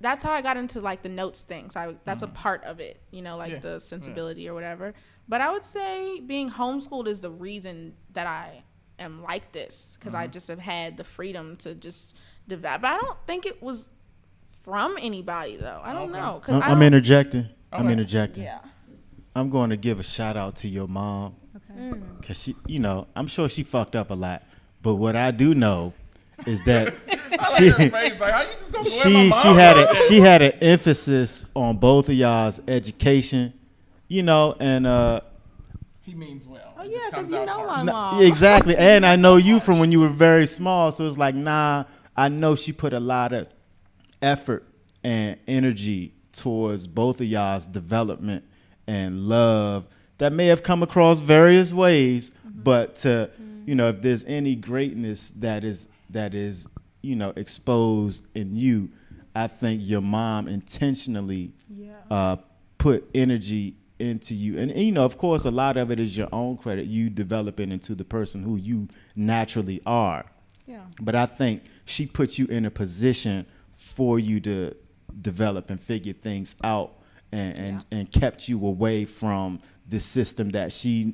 that's how I got into like the notes thing. So that's a part of it, you know, like the sensibility or whatever. But I would say being homeschooled is the reason that I am like this, because I just have had the freedom to just develop. But I don't think it was from anybody though. I don't know. I'm interjecting. I'm interjecting. Yeah. I'm going to give a shout out to your mom. Okay. Because she, you know, I'm sure she fucked up a lot. But what I do know is that she had an emphasis on both of y'all's education, you know, and he means well. Oh yeah, because you know my mom. Exactly, and I know you from when you were very small, so it's like, nah, I know she put a lot of effort and energy towards both of y'all's development and love that may have come across various ways, but to, you know, if there's any greatness that is, you know, exposed in you, I think your mom intentionally put energy into you. And, you know, of course, a lot of it is your own credit, you developing into the person who you naturally are. Yeah. But I think she put you in a position for you to develop and figure things out and kept you away from the system that she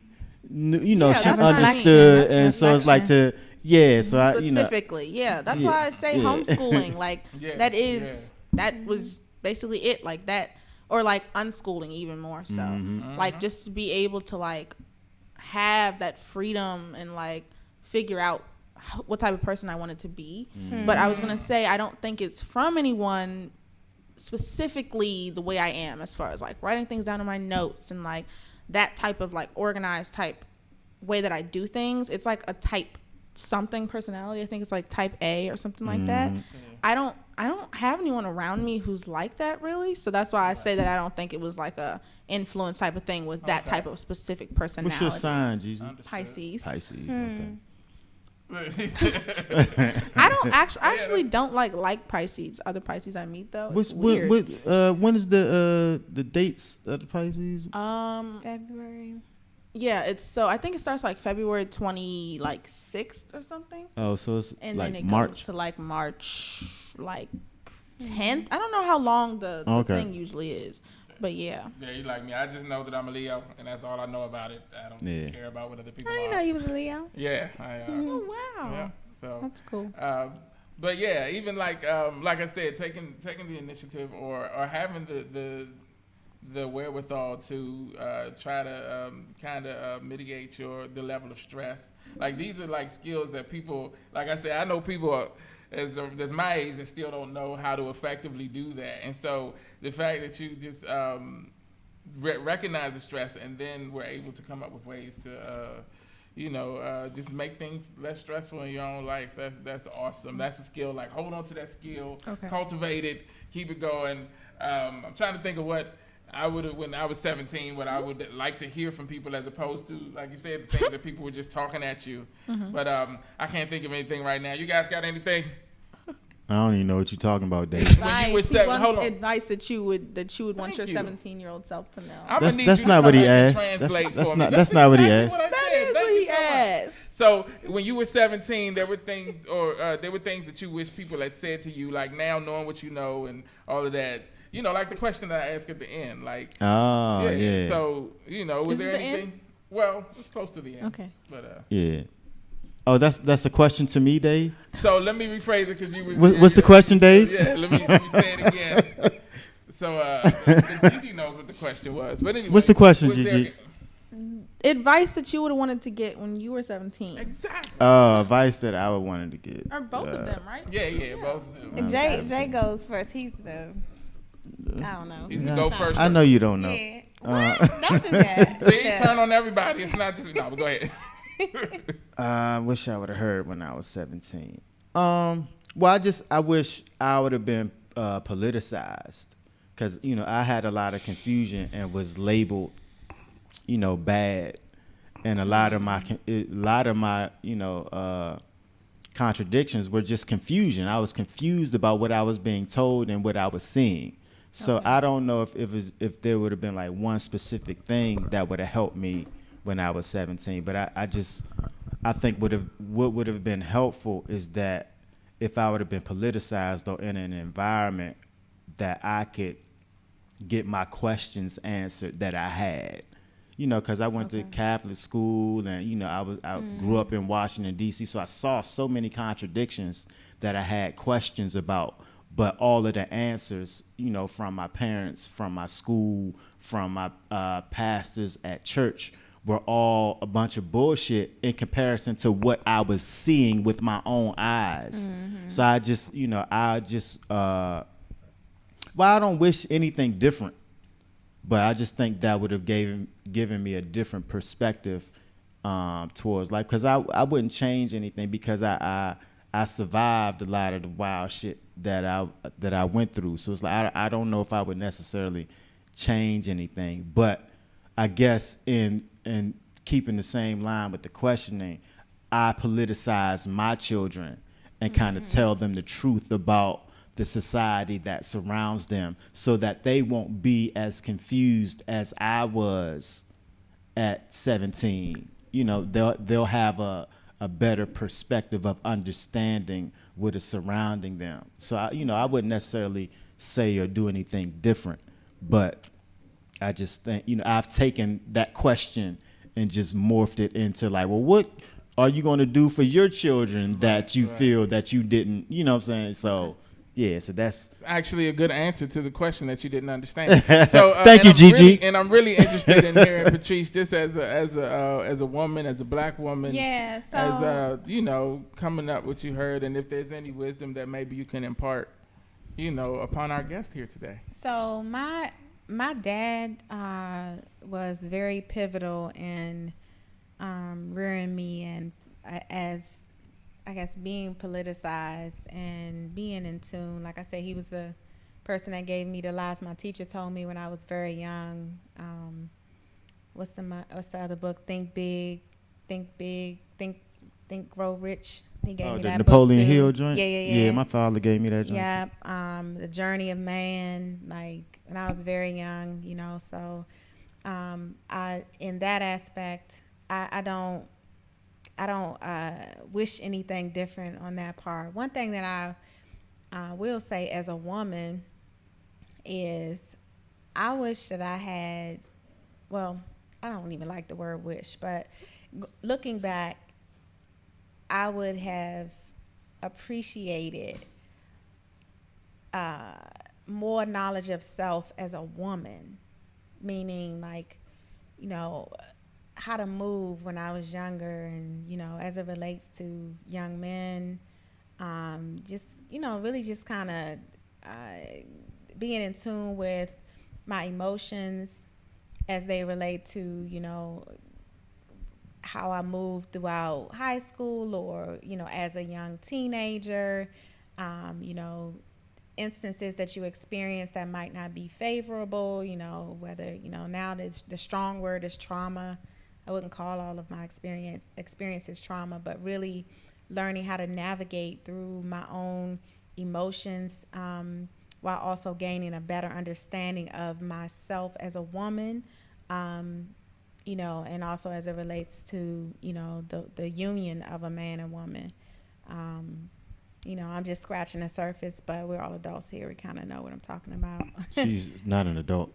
knew, you know, she understood. And so it's like so I, you know. Specifically, that's why I say homeschooling, like that was basically it, like that, or like unschooling even more so. Like just to be able to like have that freedom and like figure out what type of person I wanted to be. But I was gonna say, I don't think it's from anyone specifically the way I am, as far as like writing things down in my notes and like that type of like organized type way that I do things. It's like a type something personality. I think it's like type A or something like that. I don't have anyone around me who's like that really. So that's why I say that I don't think it was like a influence type of thing with that type of specific personality. What's your sign, Gigi? Pisces. Okay. I don't actually don't like Pisces. Other Pisces I meet though. It's weird. When is the dates of the Pisces? February. Yeah, I think it starts like February 26th or something. Oh, so it's and like then it March. goes to like March 10th. I don't know how long the thing usually is. But yeah. Yeah, you like me. I just know that I'm a Leo, and that's all I know about it. I don't care about what other people are. I didn't know you was a Leo. Yeah. Oh, wow. Yeah, so that's cool. But yeah, even like I said, taking the initiative or having the wherewithal to try to kind of mitigate the level of stress. Like these are like skills that people, like I said, I know people that's my age that still don't know how to effectively do that. And so the fact that you just recognize the stress and then we're able to come up with ways to, just make things less stressful in your own life. That's awesome. That's a skill. Like hold on to that skill, cultivate it, keep it going. I'm trying to think of what I would have, when I was 17, what I would like to hear from people as opposed to, like you said, the things that people were just talking at you. But I can't think of anything right now. You guys got anything? I don't even know what you're talking about, Dave. Advice that you would want your 17-year-old self to know. That's not what he asked. That's not what he asked. That is what he asked. So when you were 17, there were things that you wish people had said to you, like now knowing what you know and all of that. You know, like the question that I asked at the end, like. Oh, yeah. So, was there anything? Well, it's close to the end. Okay. But yeah. Oh, that's a question to me, Dave? So let me rephrase it because you were. What's the question, Dave? Yeah, let me say it again. So Gigi knows what the question was. But anyway. What's the question, Gigi? Advice that you would have wanted to get when you were 17. Exactly. Advice that I would wanted to get. Or both of them, right? Yeah, both of them. Jay goes first. He's the I don't know. He's the go first. I know you don't know. Yeah. Don't do that. See, turn on everybody. It's not just no. But go ahead. I wish I would have heard when I was 17. Well, I wish I would have been politicized, because I had a lot of confusion and was labeled, bad, and a lot of my contradictions were just confusion. I was confused about what I was being told and what I was seeing. So okay. I don't know if there would have been like one specific thing that would have helped me when I was 17. But I think what would have been helpful is that if I would have been politicized or in an environment that I could get my questions answered that I had. Because I went to Catholic school, and I grew up in Washington D.C., so I saw so many contradictions that I had questions about. But all of the answers, from my parents, from my school, from my pastors at church, were all a bunch of bullshit in comparison to what I was seeing with my own eyes. Mm-hmm. So I don't wish anything different. But I just think that would have given me a different perspective towards life, because I wouldn't change anything, because I survived a lot of the wild shit that I went through. So it's like I don't know if I would necessarily change anything. But I guess in keeping the same line with the questioning, I politicize my children and kind of tell them the truth about the society that surrounds them, so that they won't be as confused as I was at 17. They'll have a better perspective of understanding what is surrounding them. So I wouldn't necessarily say or do anything different, but I just think I've taken that question and just morphed it into like, well, what are you going to do for your children that you feel that you didn't, what I'm saying? So yeah, so that's actually a good answer to the question that you didn't understand. So thank you, Gigi. I'm really interested in hearing Patrice, just as a woman, as a black woman. Yeah. So as coming up what you heard, and if there's any wisdom that maybe you can impart, upon our guest here today. So my dad was very pivotal in rearing me, and as I guess being politicized and being in tune. Like I said, he was the person that gave me the lies my teacher told me when I was very young. What's the other book? Think Big, Grow Rich. He gave me that Napoleon book too. Hill joint? Yeah. Yeah, my father gave me that joint. Yeah, The Journey of Man, like when I was very young, so I in that aspect, I don't wish anything different on that part. One thing that I will say as a woman is I wish that I had, well, I don't even like the word wish, but looking back, I would have appreciated more knowledge of self as a woman, meaning like, how to move when I was younger, and as it relates to young men, just really just kind of being in tune with my emotions as they relate to how I moved throughout high school, or as a young teenager, instances that you experience that might not be favorable, whether now the strong word is trauma. I wouldn't call all of my experiences trauma, but really learning how to navigate through my own emotions, while also gaining a better understanding of myself as a woman, and also as it relates to, the union of a man and woman. I'm just scratching the surface, but we're all adults here. We kind of know what I'm talking about. She's not an adult.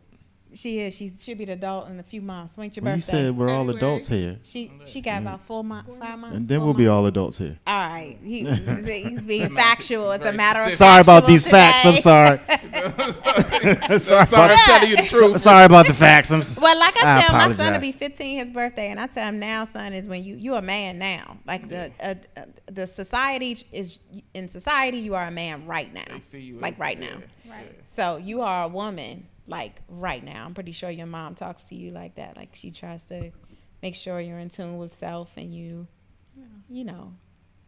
She is. She'll be an adult in a few months. When's your birthday? You said we're all adults here. She got about 5 months. And then we'll be all adults here. All right. He's being factual. It's a matter of sorry about these today. facts. I'm sorry. telling you the truth. Sorry about the facts. Well, like I tell my son to apologize. be 15, his birthday, and I tell him now, son, is when you a man now. Like the society is in society, you are a man right now. They see you like right now. Right. So you are a woman like right now. I'm pretty sure your mom talks to you like that. Like she tries to make sure you're in tune with self and you know.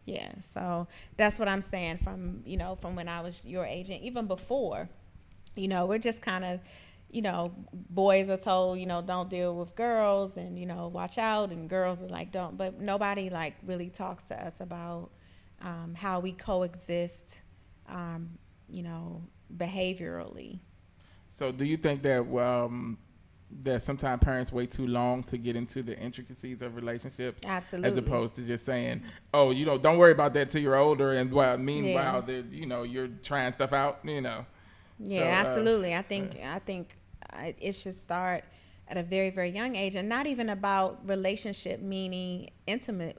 Yeah, so that's what I'm saying from when I was your age and even before, we're just kind of, boys are told, don't deal with girls and, watch out, and girls are like, don't, but nobody like really talks to us about how we coexist, behaviorally. So do you think that that sometimes parents wait too long to get into the intricacies of relationships? Absolutely. As opposed to just saying, oh, don't worry about that till you're older, and meanwhile, you're trying stuff out, Yeah, So, absolutely. I think it should start at a very, very young age, and not even about relationship, meaning intimate,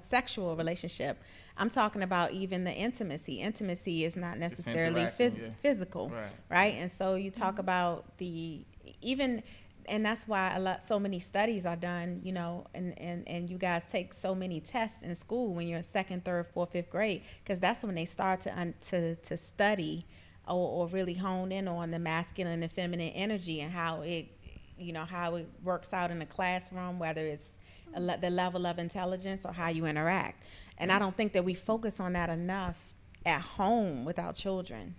sexual relationship. I'm talking about even the intimacy. Intimacy is not necessarily physical, right? And so you talk about and that's why so many studies are done, and you guys take so many tests in school when you're in 2nd, 3rd, 4th, 5th grade, because that's when they start to study or really hone in on the masculine and feminine energy and how it works out in the classroom, whether it's the level of intelligence or how you interact. And I don't think that we focus on that enough at home with our children.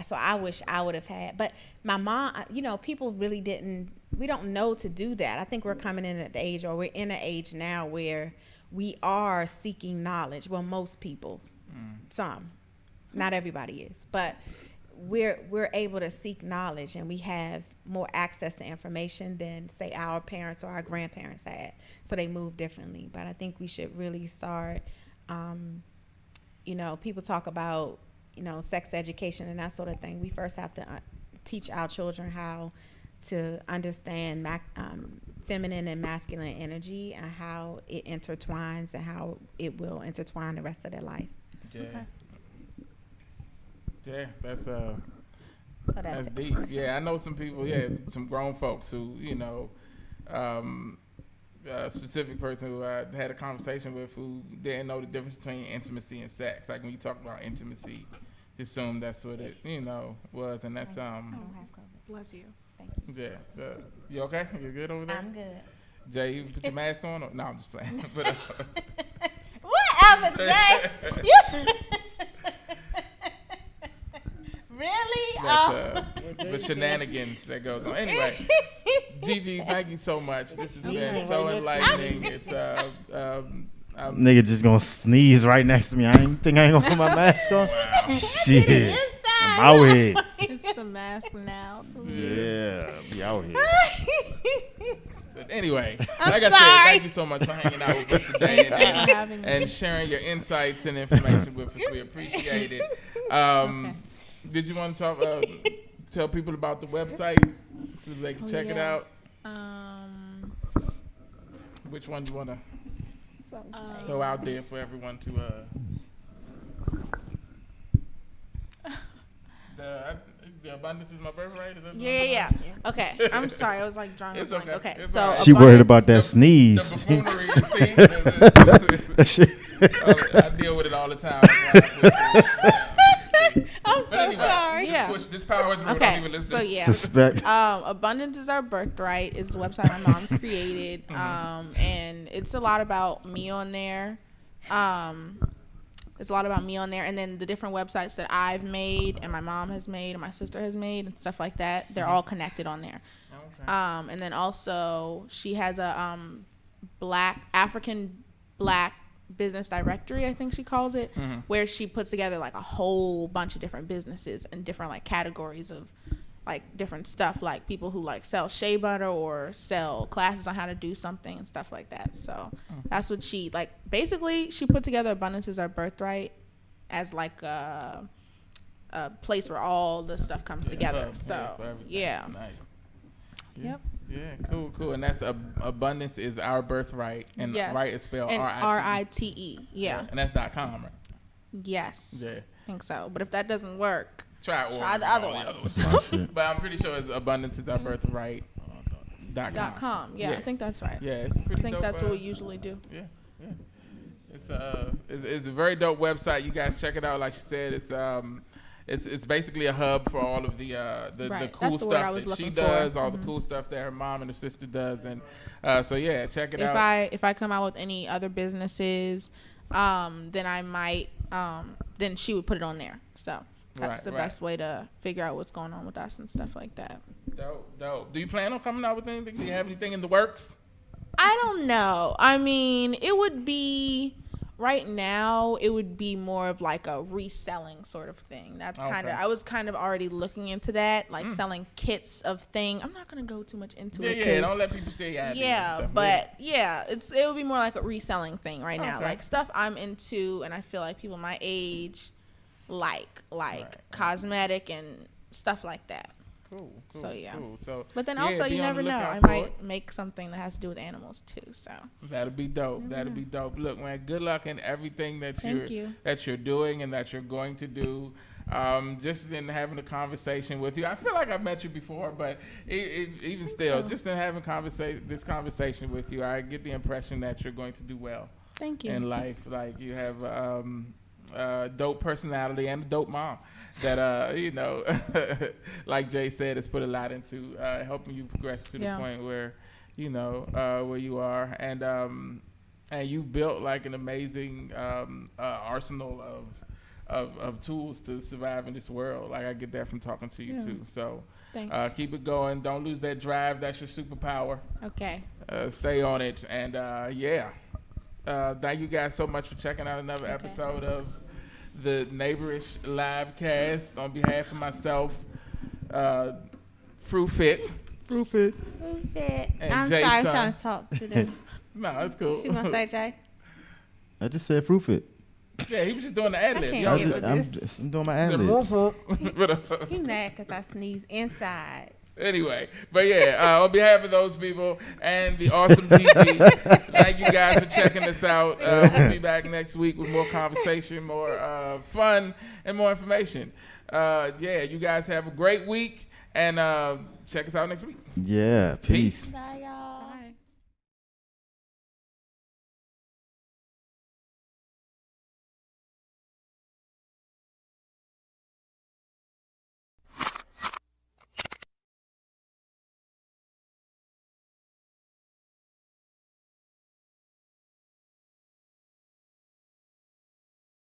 So I wish I would have had, but my mom, people really we don't know to do that. I think we're coming in at the age, or we're in an age now where we are seeking knowledge. Well, most people, some, not everybody is, but we're able to seek knowledge, and we have more access to information than say our parents or our grandparents had. So they move differently. But I think we should really start, people talk about, sex education and that sort of thing. We first have to teach our children how to understand feminine and masculine energy and how it intertwines and how it will intertwine the rest of their life. Yeah. Okay. Yeah, that's deep. Yeah, I know some people, some grown folks who, a specific person who I had a conversation with who didn't know the difference between intimacy and sex. Like when you talk about intimacy, just assume that's what it, was, and that's I don't have COVID. Bless you. Thank you. Yeah. You okay? You good over there? I'm good. Jay, you put your mask on? No, I'm just playing. But, Whatever, Jay. Really? That's the shenanigans that goes on. Anyway, Gigi, thank you so much. This has been so enlightening. It's nigga just gonna sneeze right next to me. I ain't gonna put my mask on. Wow. Shit, I'm out here. It's the mask now. Yeah, be out here. But anyway, like I said, thank you so much for hanging out with us today and sharing your insights and information with us. We appreciate it. Did you want to tell people about the website so they can check it out? Which one do you want to throw out there for everyone to? The abundance is my birthright. Is that Yeah. Okay, I'm sorry. I was like drawing a blank. Okay, It's so all right. She worried about that sneeze. The buffoonery. I deal with it all the time. I'm so sorry. Yeah. Push this power through. Don't Okay, even listen. so yeah. Suspect. Abundance is Our Birthright is the website my mom created, and it's a lot about me on there. It's a lot about me on there, and then the different websites that I've made and my mom has made and my sister has made and stuff like that. They're all connected on there. Okay. And then also she has a African Black business directory, I think she calls it, where she puts together like a whole bunch of different businesses and different like categories of like different stuff, like people who like sell shea butter or sell classes on how to do something and stuff like that. So that's what she like. Basically, she put together Abundance is Our Birthright as like a place where all the stuff comes together. So yeah. Nice. Yep. Yeah, cool. And that's Abundance is Our Birthright, and right is spelled R-I-T-E. Yeah. And that's .com, right? Yes. Yeah. I think so. But if that doesn't work, Try the other ones. But I'm pretty sure it's abundance is our birthright. .com. Yeah, I think that's right. Yeah, it's pretty. I think dope, that's what we usually do. Yeah. It's a very dope website. You guys check it out. Like she said, it's basically a hub for all of the cool that's stuff that she does, all the cool stuff that her mom and her sister does, and so yeah, check it out. If I come out with any other businesses, then I might then she would put it on there. So that's the best way to figure out what's going on with us and stuff like that. Dope. Do you plan on coming out with anything? Do you have anything in the works? I don't know. I mean, it would be right now. It would be more of like a reselling sort of thing. That's I was kind of already looking into that, like selling kits of things. I'm not gonna go too much into it. Yeah. Don't let people stay at it. Yeah, but it would be more like a reselling thing right now, like stuff I'm into, and I feel like people my age like cosmetic and stuff like that. Cool. So yeah. Cool. So, but then also you never know. I might make something that has to do with animals too. So that'll be dope. That'll be dope. Look, man, good luck in everything that you're doing and that you're going to do. Just in having a conversation with you, I feel like I've met you before, but even still, just in having this conversation with you, I get the impression that you're going to do well. Thank you. In life, like you have a dope personality and a dope mom that like Jay said, has put a lot into helping you progress to the point where where you are, and you built like an amazing arsenal of tools to survive in this world. Like I get that from talking to you too. So keep it going. Don't lose that drive. That's your superpower. Okay. Stay on it, and thank you guys so much for checking out another episode of the Neighborish Live Cast. On behalf of myself, Fruitfit. I'm sorry, I'm trying to talk to them. No, it's cool. What you gonna say, Jay? I just said Fruitfit. Yeah, he was just doing the ad lib. I'm doing my ad libs. He mad because I sneeze inside. Anyway, but on behalf of those people and the awesome DG, thank you guys for checking us out. We'll be back next week with more conversation, more fun, and more information. You guys have a great week, and check us out next week. Yeah, peace. Bye, y'all.